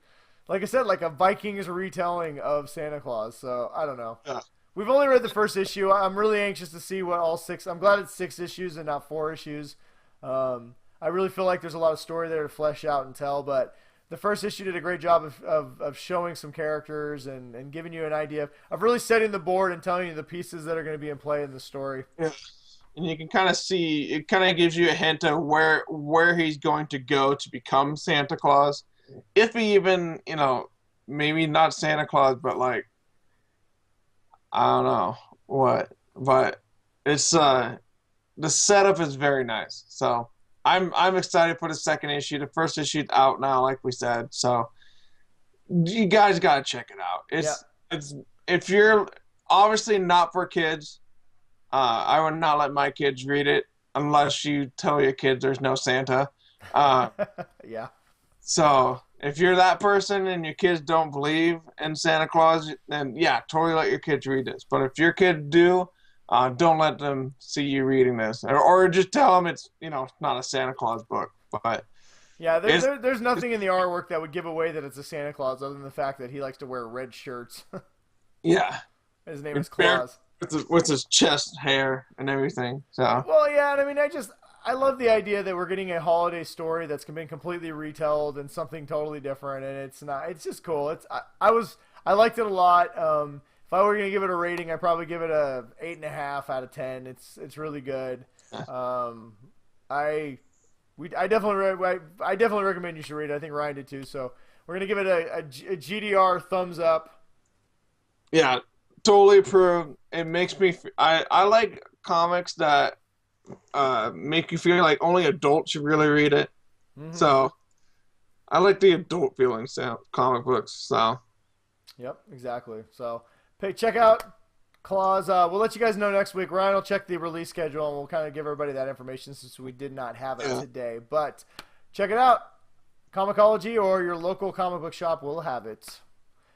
like I said, like a Vikings retelling of Santa Claus. So I don't know. Yeah. We've only read the first issue. I'm really anxious to see what all 6. I'm glad it's 6 issues and not 4 issues. I really feel like there's a lot of story there to flesh out and tell, but the first issue did a great job of showing some characters and giving you an idea of really setting the board and telling you the pieces that are going to be in play in the story. Yeah. And you can kind of see, it kind of gives you a hint of where he's going to go to become Santa Claus. If he even, maybe not Santa Claus, but like, I don't know what, but it's the setup is very nice. So I'm excited for the second issue. The first issue's out now, like we said. So you guys gotta check it out. Yeah. It's if you're obviously not for kids. I would not let my kids read it unless you tell your kids there's no Santa. Uh, Yeah. so if you're that person and your kids don't believe in Santa Claus, then yeah, totally let your kids read this. But if your kids do, don't let them see you reading this, or just tell them it's not a Santa Claus book. But Yeah, it's, there's nothing in the artwork that would give away that it's a Santa Claus other than the fact that he likes to wear red shirts. yeah, His name is it's bare Claus. with his chest hair and everything. So Well, yeah, and I mean, I love the idea that we're getting a holiday story that's been completely retold and something totally different, and it's just cool. I liked it a lot. If I were gonna give it a rating, I'd probably give it a 8.5 out of 10. It's really good. I definitely recommend you should read it. I think Ryan did too. So we're gonna give it a GDR thumbs up. yeah, totally approve. It makes me. I like comics that make you feel like only adults should really read it. Mm-hmm. So I like the adult feelings of comic books. So Yep, exactly. So check out Klaus. We'll let you guys know next week. Ryan will check the release schedule, and we'll kind of give everybody that information since we did not have it today. But check it out. Comixology or your local comic book shop will have it.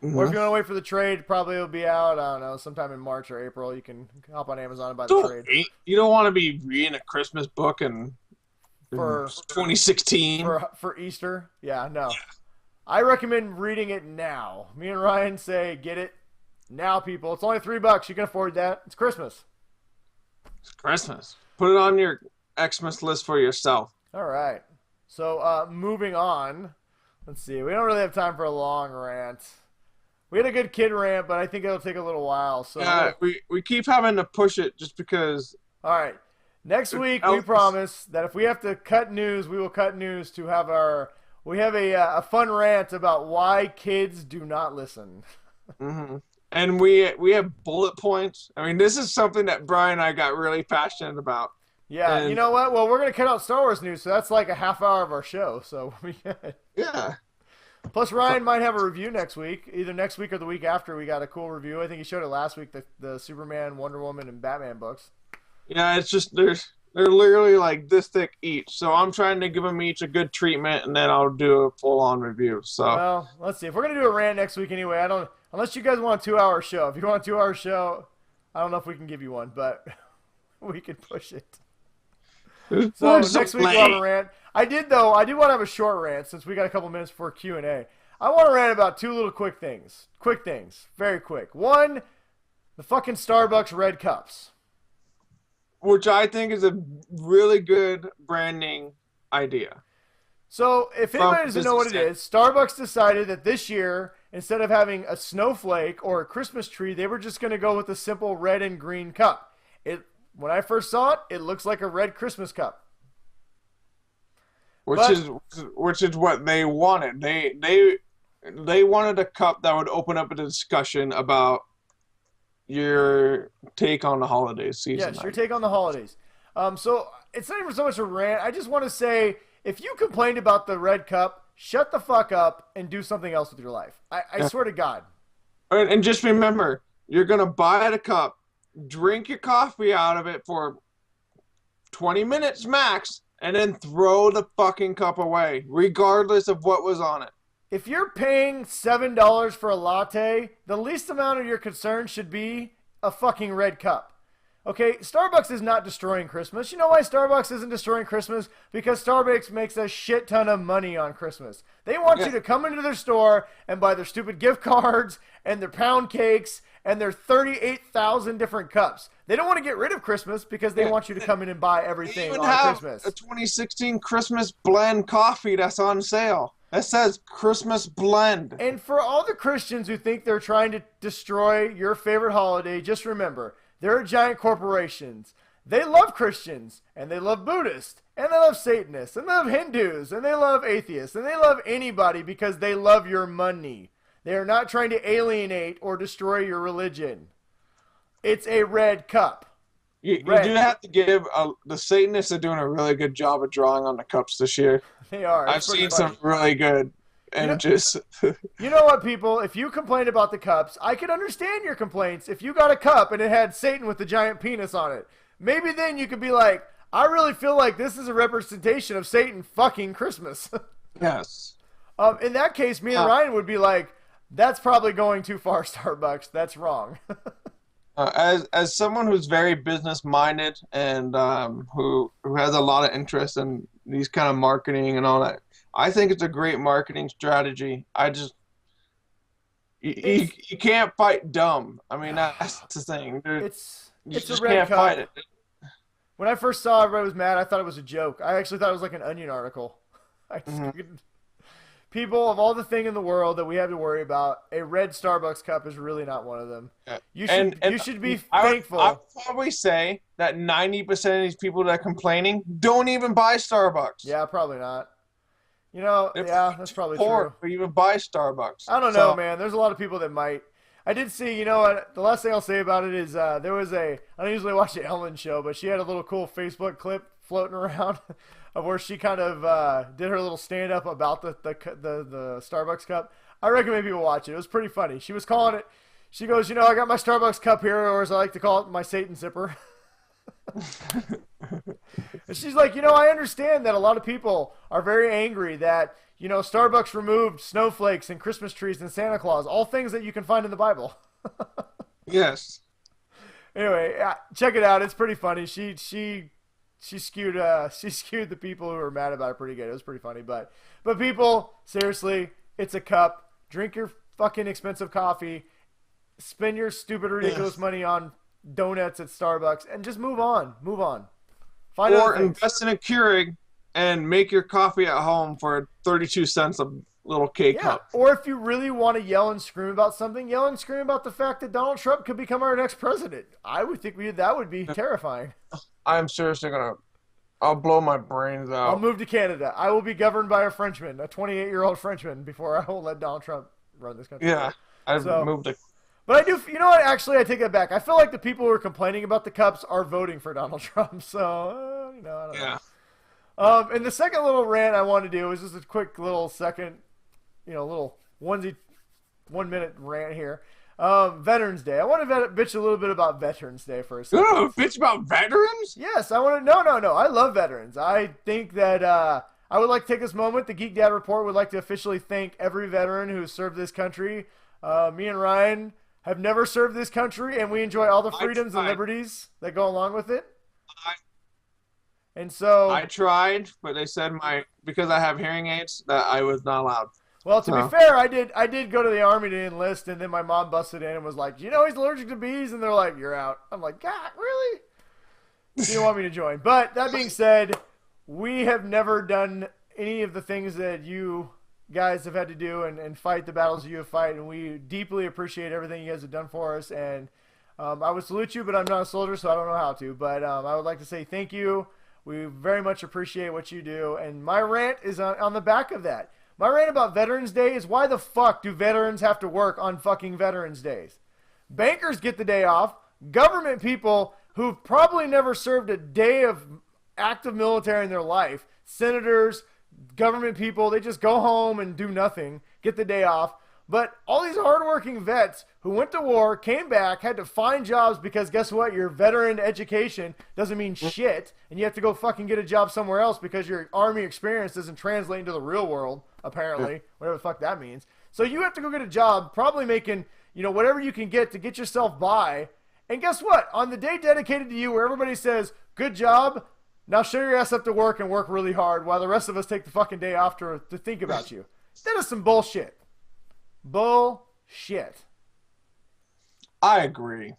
Or if you want to wait for the trade, probably it'll be out, I don't know, sometime in March or April. You can hop on Amazon and buy the trade. You don't want to be reading a Christmas book in For 2016. For Easter? Yeah, no. I recommend reading it now. Me and Ryan say get it now, people. It's only $3. You can afford that. It's Christmas. It's Christmas. Put it on your Xmas list for yourself. All right. So moving on. Let's see. We don't really have time for a long rant. We had a good kid rant, but I think it'll take a little while. So yeah, we keep having to push it just because. All right. Next week, we promise that if we have to cut news, we will cut news to have we have a fun rant about why kids do not listen. Mm-hmm. And we have bullet points. I mean, this is something that Brian and I got really passionate about. Yeah, and, you know what? Well, we're going to cut out Star Wars news, so that's like a half hour of our show. So yeah. Plus, Ryan might have a review next week. Either next week or the week after, we got a cool review. I think he showed it last week, the Superman, Wonder Woman, and Batman books. Yeah, it's just they're literally like this thick each. So I'm trying to give them each a good treatment, and then I'll do a full-on review. So well, let's see. If we're going to do a rant next week anyway, unless you guys want a 2-hour show. If you want a 2-hour show, I don't know if we can give you one, but we can push it. So next week we'll have a rant. I did want to have a short rant since we got a couple minutes for Q&A. I want to rant about two little quick things. Quick things. Very quick. One, the fucking Starbucks red cups. Which I think is a really good branding idea. So if anybody doesn't know what it is, Starbucks decided that this year, instead of having a snowflake or a Christmas tree, they were just going to go with a simple red and green cup. When I first saw it, it looks like a red Christmas cup. Which is what they wanted. They wanted a cup that would open up a discussion about your take on the holiday season. Yes, your take on the holidays. So it's not even so much a rant. I just want to say, if you complained about the red cup, shut the fuck up and do something else with your life. I swear to God. And just remember, you're going to buy the cup, drink your coffee out of it for 20 minutes max, and then throw the fucking cup away, regardless of what was on it. If you're paying $7 for a latte, the least amount of your concern should be a fucking red cup. Okay, Starbucks is not destroying Christmas. You know why Starbucks isn't destroying Christmas? Because Starbucks makes a shit ton of money on Christmas. They want you to come into their store and buy their stupid gift cards and their pound cakes and their 38,000 different cups. They don't want to get rid of Christmas because they want you to come in and buy everything on Christmas. A 2016 Christmas blend coffee that's on sale. That says Christmas blend. And for all the Christians who think they're trying to destroy your favorite holiday, just remember, they're giant corporations. They love Christians, and they love Buddhists, and they love Satanists, and they love Hindus, and they love atheists, and they love anybody because they love your money. They are not trying to alienate or destroy your religion. It's a red cup. You Red. do have to give the Satanists are doing a really good job of drawing on the cups this year. They are. I've It's pretty seen funny. some really good images. You know what, people? If you complained about the cups, I could understand your complaints. If you got a cup and it had Satan with the giant penis on it, maybe then you could be like, I really feel like this is a representation of Satan fucking Christmas. Yes. In that case, me and Ryan would be like, that's probably going too far, Starbucks. That's wrong. As someone who's very business minded and who has a lot of interest in these kind of marketing and all that, I think it's a great marketing strategy. You can't fight dumb. I mean, that's the thing. It's a just red can't cup. fight it. When I first saw everybody was mad, I thought it was a joke. I actually thought it was like an Onion article. I just couldn't. People, of all the thing in the world that we have to worry about, a red Starbucks cup is really not one of them. Yeah. You should be I thankful. would probably say that 90% of these people that are complaining don't even buy Starbucks. Yeah, probably not. You know, They're yeah, that's probably poor true. to even buy Starbucks. I don't know, man. There's a lot of people that might. I did see, you know what, the last thing I'll say about it is there was I don't usually watch the Ellen show, but she had a little cool Facebook clip floating around of where she kind of did her little stand-up about the Starbucks cup. I recommend people watch it. It was pretty funny. She was calling it, she goes, you know, I got my Starbucks cup here, or as I like to call it, my Satan zipper. And she's like, you know, I understand that a lot of people are very angry that, you know, Starbucks removed snowflakes and Christmas trees and Santa Claus, all things that you can find in the Bible. Yes. Anyway, check it out. It's pretty funny. She skewed the people who were mad about it pretty good. It was pretty funny, but people, seriously, it's a cup. Drink your fucking expensive coffee. Spend your stupid, ridiculous money on donuts at Starbucks and just move on. Move on. Find Or other things. invest in a Keurig and make your coffee at home for 32 cents a little K-cup. Or if you really want to yell and scream about something, yell and scream about the fact that Donald Trump could become our next president. I would think that would be terrifying. I'm seriously I'll blow my brains out. I'll move to Canada. I will be governed by a Frenchman, a 28-year-old Frenchman, before I will let Donald Trump run this country. Yeah, I've So- moved to... But I do, you know what? Actually, I take that back. I feel like the people who are complaining about the cups are voting for Donald Trump. So, you know, I don't know. And the second little rant I want to do is just a quick little second, you know, little 1 minute rant here. Veterans Day. I want to bitch a little bit about Veterans Day for a second. Oh, bitch about veterans? Yes, I want to. No. I love veterans. I think that I would like to take this moment. The Geek Dad Report would like to officially thank every veteran who has served this country. Me and Ryan have never served this country, and we enjoy all the freedoms and liberties that go along with it. And so I tried, but they said because I have hearing aids that I was not allowed. Well, to be fair, I did go to the Army to enlist, and then my mom busted in and was like, you know he's allergic to bees? And they're like, you're out. I'm like, God, really? You don't want me to join. But that being said, we have never done any of the things that you guys have had to do and fight the battles you have fight, and we deeply appreciate everything you guys have done for us. And I would salute you, but I'm not a soldier, so I don't know how to. But I would like to say thank you. We very much appreciate what you do. And my rant is on the back of that. My rant about Veterans Day is, why the fuck do veterans have to work on fucking Veterans Days? Bankers get the day off. Government people who've probably never served a day of active military in their life, senators, government people, they just go home and do nothing, get the day off. But all these hardworking vets who went to war, came back, had to find jobs because guess what? Your veteran education doesn't mean shit, and you have to go fucking get a job somewhere else because your Army experience doesn't translate into the real world, apparently, whatever the fuck that means. So you have to go get a job, probably making, you know, whatever you can get to get yourself by. And guess what? On the day dedicated to you where everybody says, good job, now show your ass up to work and work really hard while the rest of us take the fucking day off to think about you. That is some bullshit. Bullshit. I agree.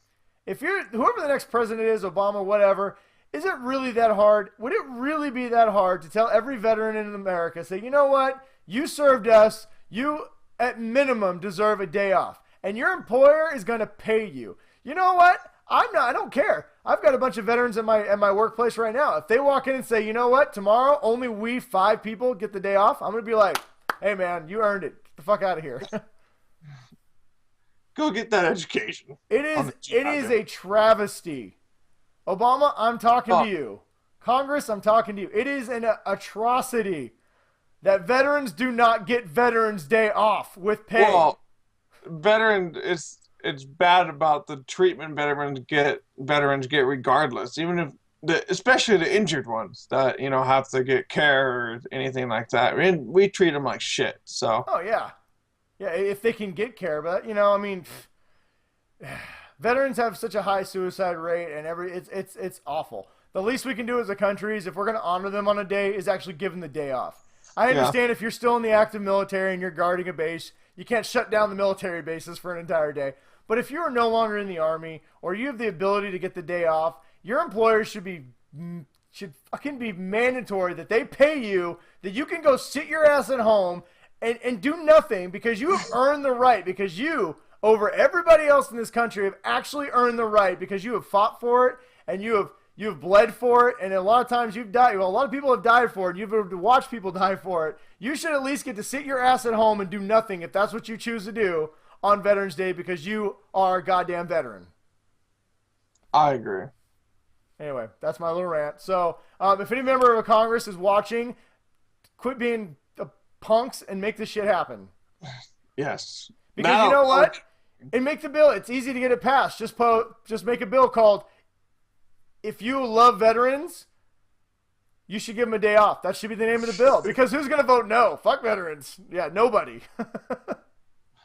If you're whoever the next president is, Obama, whatever, is it really that hard? Would it really be that hard to tell every veteran in America, say, you know what? You served us. You, at minimum, deserve a day off. And your employer is going to pay you. You know what? I don't care. I've got a bunch of veterans at my workplace right now. If they walk in and say, you know what? Tomorrow, only we 5 people get the day off. I'm going to be like, hey, man, you earned it. Get the fuck out of here. Go get that education. It is a travesty. Obama, I'm talking to you. Congress, I'm talking to you. It is an atrocity that veterans do not get Veterans Day off with pay. Well, it's bad about the treatment veterans get regardless, even if especially the injured ones that have to get care or anything like that. I mean, we treat them like shit. So. Oh yeah, if they can get care, but I mean, veterans have such a high suicide rate, and it's awful. The least we can do as a country is, if we're going to honor them on a day, is actually give them the day off. I understand if you're still in the active military and you're guarding a base, you can't shut down the military bases for an entire day. But if you are no longer in the Army, or you have the ability to get the day off, your employer should fucking be mandatory that they pay you, that you can go sit your ass at home and do nothing, because you have earned the right, because you, over everybody else in this country, have actually earned the right, because you have fought for it, and you have bled for it, and a lot of times you've died. Well, a lot of people have died for it, and you've watched people die for it. You should at least get to sit your ass at home and do nothing, if that's what you choose to do on Veterans Day, because you are a goddamn veteran. I agree. Anyway, that's my little rant. So, if any member of Congress is watching, quit being punks and make this shit happen. Yes. Because you know what? And make the bill. It's easy to get it passed. Just make a bill called, if you love veterans, you should give them a day off. That should be the name of the bill. Because who's going to vote no? Fuck veterans. Yeah, nobody.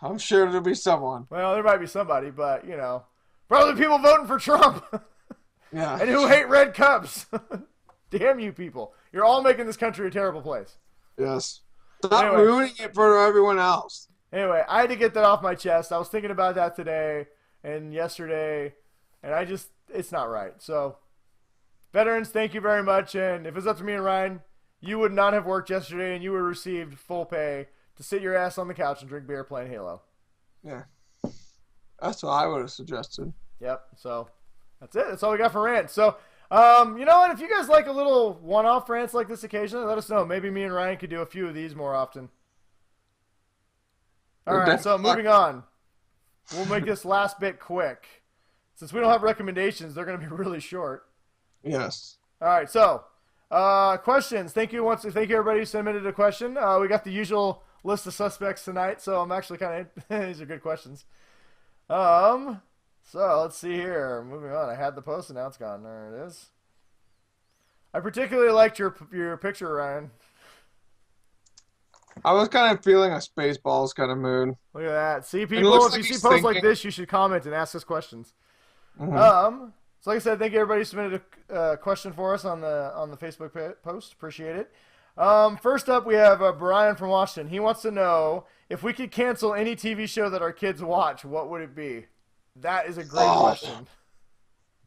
I'm sure there'll be someone. Well, there might be somebody, but, probably people voting for Trump. Yeah. And who hate red cups. Damn you people. You're all making this country a terrible place. Yes. Stop ruining it for everyone else. Anyway, I had to get that off my chest. I was thinking about that today and yesterday, and it's not right. So, veterans, thank you very much. And if it's up to me and Ryan, you would not have worked yesterday, and you would have received full pay to sit your ass on the couch and drink beer playing Halo. Yeah. That's what I would have suggested. Yep. So, that's it. That's all we got for rants. So, you know what? If you guys like a little one-off rants like this occasionally, let us know. Maybe me and Ryan could do a few of these more often. All right, so moving on. We'll make this last bit quick. Since we don't have recommendations, they're going to be really short. Yes. All right, so questions. Thank you everybody who submitted a question. We got the usual list of suspects tonight, so I'm actually kind of these are good questions. So let's see here. Moving on. I had the post and now it's gone. There it is. I particularly liked your picture, Ryan. I was kind of feeling a Spaceballs kind of mood. Look at that. See, people, if you see posts like this, you should comment and ask us questions. Mm-hmm. So like I said, thank you everybody who submitted a question for us on the Facebook post. Appreciate it. First up, we have Brian from Washington. He wants to know, if we could cancel any TV show that our kids watch, what would it be? That is a great question.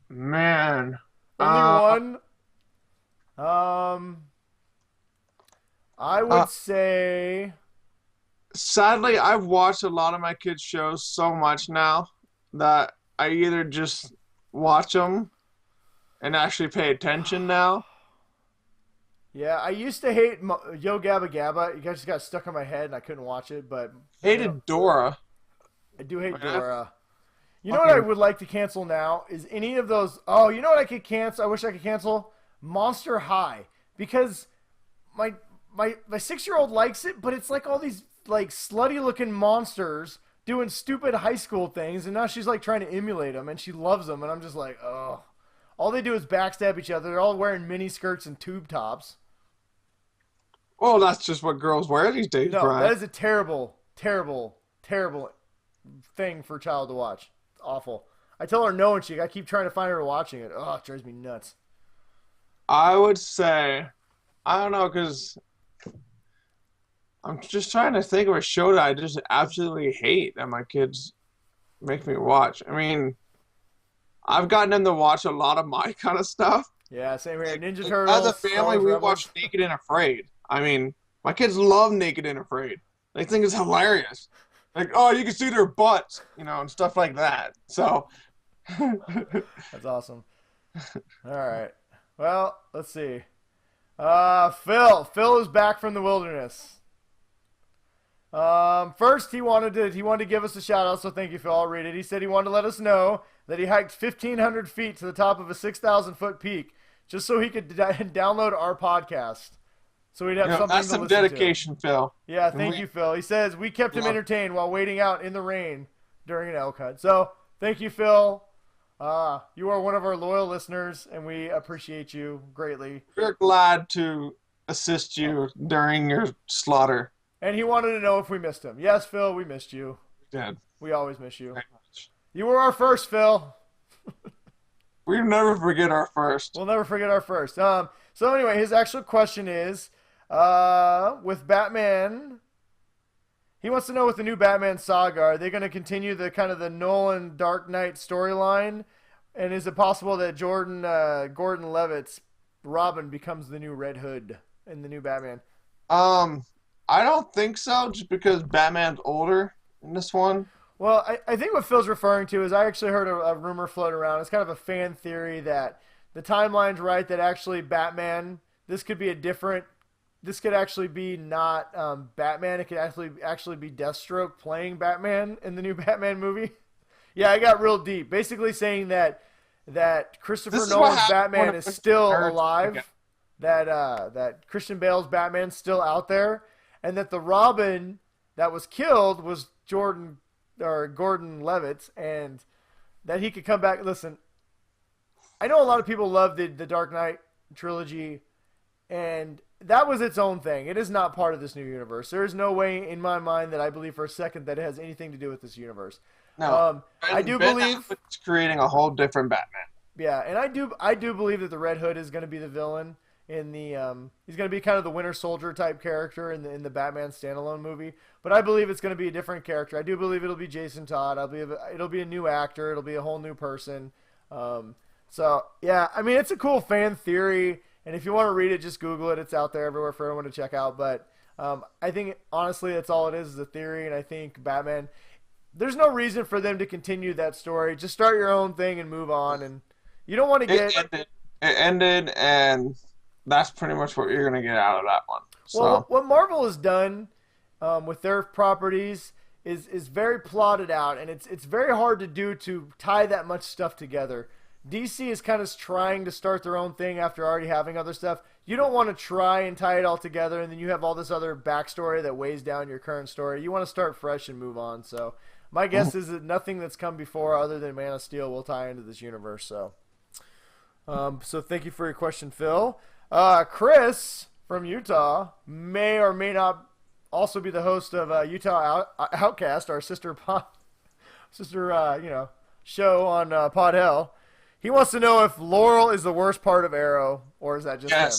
Man. Only one? I would say... Sadly, I've watched a lot of my kids' shows so much now that I either just watch them and actually pay attention now. Yeah, I used to hate Yo Gabba Gabba. It just got stuck in my head and I couldn't watch it, but... Hated Dora. I do hate Dora. You know what I would like to cancel now is any of those... Oh, you know what I could cancel? I wish I could cancel? Monster High. Because my 6-year-old likes it, but it's like all these like slutty-looking monsters doing stupid high school things, and now she's like trying to emulate them, and she loves them, and I'm just like, oh. All they do is backstab each other. They're all wearing mini skirts and tube tops. Well, that's just what girls wear these days, No, Brian. that is a terrible, terrible, terrible thing for a child to watch. It's awful. I tell her no, and I keep trying to find her watching it. Oh, it drives me nuts. I would say, I don't know, because I'm just trying to think of a show that I just absolutely hate that my kids make me watch. I mean, I've gotten them to watch a lot of my kind of stuff. Yeah, same here. Ninja Turtles. As a family, we watch Naked and Afraid. I mean, my kids love Naked and Afraid. They think it's hilarious. Like, oh, you can see their butts, and stuff like that. So. That's awesome. All right. Well, let's see. Phil is back from the wilderness. First, he wanted to give us a shout out, so thank you, Phil. I'll read it. He said he wanted to let us know that he hiked 1,500 feet to the top of a 6,000 foot peak just so he could download our podcast. So we'd have something that's to some listen dedication, to. Phil. Yeah, thank you, Phil. He says we kept him entertained while waiting out in the rain during an elk hunt. So thank you, Phil. You are one of our loyal listeners, and we appreciate you greatly. We're glad to assist you during your slaughter. And he wanted to know if we missed him. Yes, Phil, we missed you. We did. We always miss you. Very much. You were our first, Phil. We never forget our first. We'll never forget our first. So anyway, his actual question is, with Batman, he wants to know with the new Batman saga, are they going to continue the kind of the Nolan Dark Knight storyline? And is it possible that Gordon Levitt's Robin becomes the new Red Hood in the new Batman? I don't think so, just because Batman's older in this one. Well, I think what Phil's referring to is I actually heard a rumor float around. It's kind of a fan theory that the timeline's right, that actually Batman, this could actually be not Batman. It could actually be Deathstroke playing Batman in the new Batman movie. Yeah, I got real deep. Basically saying that Christopher Nolan's Batman is still alive, that Christian Bale's Batman's still out there, and that the Robin that was killed was Gordon Levitt, and that he could come back. Listen, I know a lot of people love the Dark Knight trilogy, and that was its own thing. It is not part of this new universe. There is no way in my mind that I believe for a second that it has anything to do with this universe. No, I do believe it's creating a whole different Batman. Yeah, and I do believe that the Red Hood is going to be the villain in the he's going to be kind of the Winter Soldier type character in the Batman standalone movie. But I believe it's going to be a different character. I do believe it'll be Jason Todd. It'll be a new actor. It'll be a whole new person. So yeah, I mean it's a cool fan theory, and if you want to read it, just Google it. It's out there everywhere for everyone to check out. But I think honestly that's all it is a theory, and I think Batman. There's no reason for them to continue that story. Just start your own thing and move on. And you don't want to get it ended, and that's pretty much what you're gonna get out of that one. So. Well, what Marvel has done with their properties is very plotted out, and it's very hard to do to tie that much stuff together. DC is kind of trying to start their own thing after already having other stuff. You don't want to try and tie it all together, and then you have all this other backstory that weighs down your current story. You want to start fresh and move on. So my guess is that nothing that's come before other than Man of Steel will tie into this universe. So thank you for your question, Phil. Chris from Utah may or may not also be the host of Utah Outcast, our sister show on Pod Hell. He wants to know if Laurel is the worst part of Arrow, or is that just him?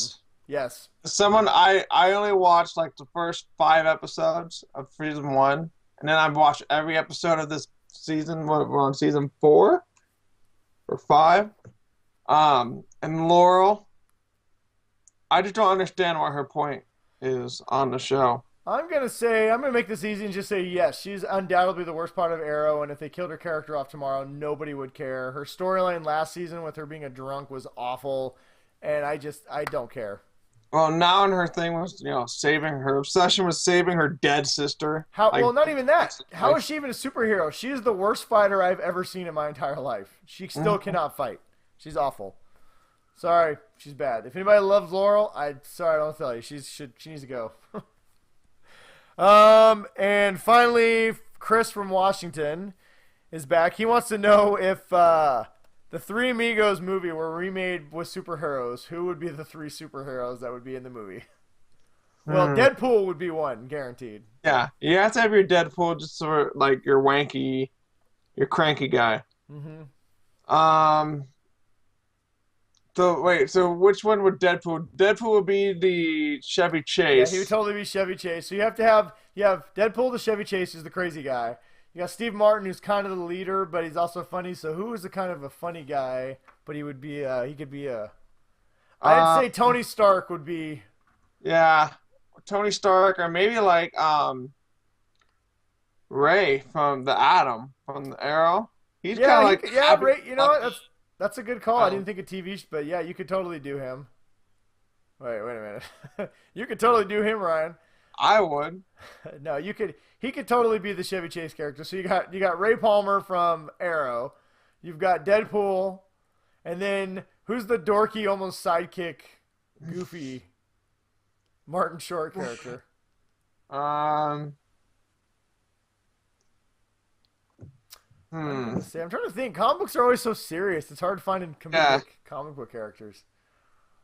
Yes. I only watched like the first 5 episodes of season 1, and then I've watched every episode of this season. We're on season 4 or 5. And Laurel, I just don't understand what her point is on the show. I'm going to make this easy and just say yes. She's undoubtedly the worst part of Arrow, and if they killed her character off tomorrow, nobody would care. Her storyline last season with her being a drunk was awful, and I don't care. Well, now her thing was, saving her obsession was saving her dead sister. Well, not even that. How is she even a superhero? She is the worst fighter I've ever seen in my entire life. She still cannot fight. She's awful. Sorry, she's bad. If anybody loves Laurel, I don't tell you. She needs to go. And finally, Chris from Washington is back. He wants to know if the Three Amigos movie were remade with superheroes, who would be the 3 superheroes that would be in the movie? Well, Deadpool would be one, guaranteed. Yeah, you have to have your Deadpool, just sort of like your cranky guy. Mm-hmm. So which one would Deadpool? Deadpool would be the Chevy Chase. Yeah, he would totally be Chevy Chase. So you have Deadpool, the Chevy Chase, who's the crazy guy. You got Steve Martin, who's kind of the leader, but he's also funny. So who is the kind of a funny guy, but he could be I'd say Tony Stark would be. Yeah, Tony Stark, or maybe like Ray from the Arrow. He's kind of like Ray. You know what? That's a good call. I didn't think of TV, but yeah, you could totally do him. Wait a minute. You could totally do him, Ryan. I would. No, you could. He could totally be the Chevy Chase character. So you got Ray Palmer from Arrow, you've got Deadpool, and then who's the dorky, almost sidekick, goofy Martin Short character? Um. See, I'm trying to think. Comic books are always so serious. It's hard finding comedic comic book characters.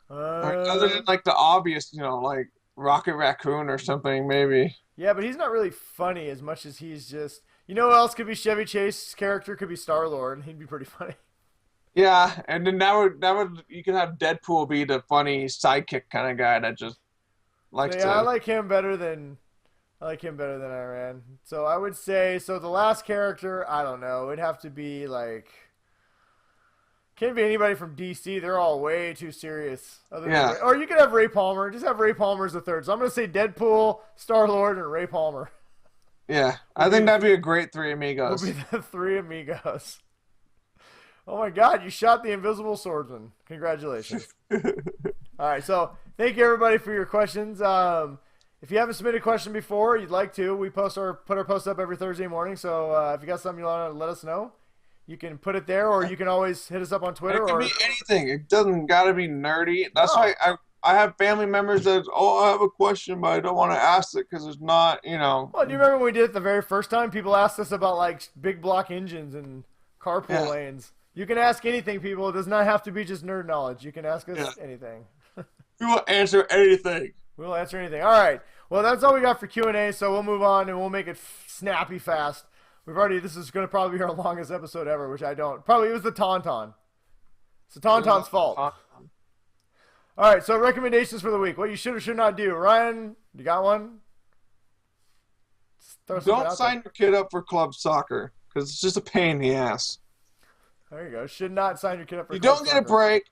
Other than like the obvious, like Rocket Raccoon or something, maybe. Yeah, but he's not really funny as much as he's just. You know who else could be Chevy Chase's character? Could be Star-Lord. He'd be pretty funny. Yeah, and then that would you could have Deadpool be the funny sidekick kind of guy that just likes Yeah, to. I like him better than Iran. So I would say the last character, I don't know. It'd have to be like can't be anybody from DC. They're all way too serious. Or you could have Ray Palmer. Just have Ray Palmer as the third. So I'm gonna say Deadpool, Star-Lord, and Ray Palmer. Yeah, I think that'd be a great three amigos. Would be the three amigos. Oh my God! You shot the invisible swordsman. Congratulations. All right, so thank you everybody for your questions. If you haven't submitted a question before, you'd like to, we put our posts up every Thursday morning. So if you got something you want to let us know, you can put it there, or you can always hit us up on Twitter. It can be anything. It doesn't gotta be nerdy. That's why I have family members that I have a question, but I don't want to ask it because it's not, Well, do you remember when we did it the very first time? People asked us about like big block engines and carpool lanes. You can ask anything, people. It does not have to be just nerd knowledge. You can ask us anything. We will answer anything. We'll answer anything. All right. Well, that's all we got for Q&A, so we'll move on and we'll make it snappy fast. This is going to probably be our longest episode ever, which I don't. Probably it was the Tauntaun. It's the Tauntaun's fault. All right, so recommendations for the week. What you should or should not do. Ryan, you got one? Don't sign your kid up for club soccer because it's just a pain in the ass. There you go. Should not sign your kid up for You club don't soccer. get a break.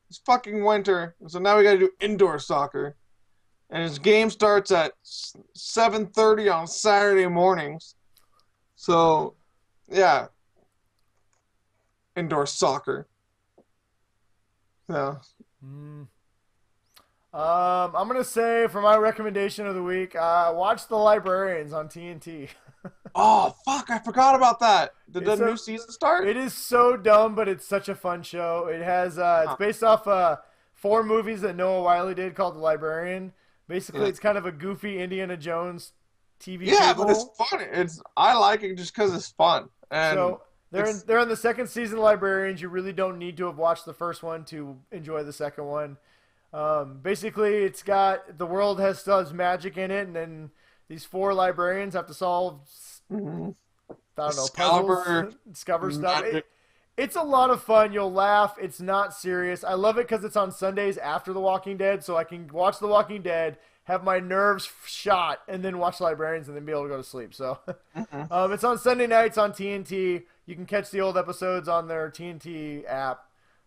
It's fucking winter, so now we got to do indoor soccer. And his game starts at 7:30 on Saturday mornings. So, yeah. Indoor soccer. Yeah. I'm going to say for my recommendation of the week, watch The Librarians on TNT. Oh, fuck, I forgot about that. Did the new season start? It is so dumb, but it's such a fun show. It has it's based off 4 movies that Noah Wyle did called The Librarian. Basically, it's kind of a goofy Indiana Jones TV cable. But it's fun. I like it just because it's fun. And so they're in the second season of Librarians. You really don't need to have watched the first one to enjoy the second one. Basically, it's got the world still has magic in it, and then these 4 librarians have to solve puzzles, discover stuff. It's a lot of fun. You'll laugh. It's not serious. I love it because it's on Sundays after The Walking Dead, so I can watch The Walking Dead, have my nerves shot, and then watch Librarians and then be able to go to sleep. So it's on Sunday nights on TNT. You can catch the old episodes on their TNT app.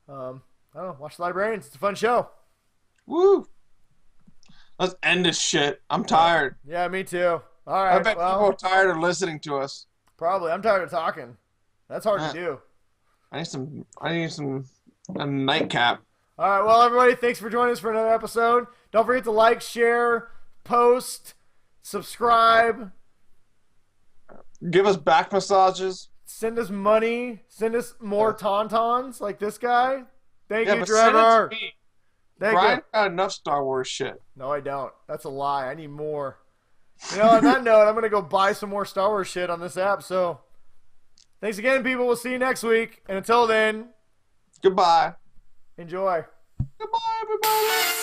I don't know. Watch Librarians. It's a fun show. Woo! Let's end this shit. I'm tired. Yeah, me too. All right. I bet people are tired of listening to us. Probably. I'm tired of talking. That's hard to do. I need a nightcap. All right. Well, everybody, thanks for joining us for another episode. Don't forget to like, share, post, subscribe. Give us back massages. Send us money. Send us more Tauntauns like this guy. Thank you, but Trevor. send it to me. Thank Brian you. got enough Star Wars shit. No, I don't. That's a lie. I need more. On that note, I'm going to go buy some more Star Wars shit on this app. So, thanks again, people. We'll see you next week. And until then, Goodbye. enjoy. Goodbye, everybody.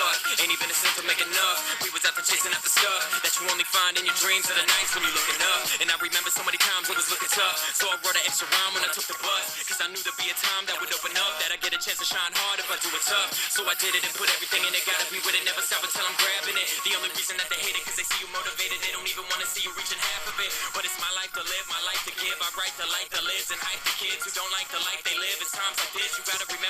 buck. Ain't even a cent to make enough. We was out there chasing after stuff that you only find in your dreams of the nights when you're looking up. And I remember so many times it was looking tough. So I wrote an extra rhyme when I took the bus. Cause I knew there'd be a time that would open up, that I get a chance to shine hard if I do it tough. So I did it and put everything in it. Gotta be with it, never stop until I'm grabbing it. The only reason that they hate it cause they see you motivated. They don't even wanna see you reaching half of it. But it's my life to live, my life to give. I write the light that lives and hype the kids who don't like the life they live. It's times like this, you gotta remember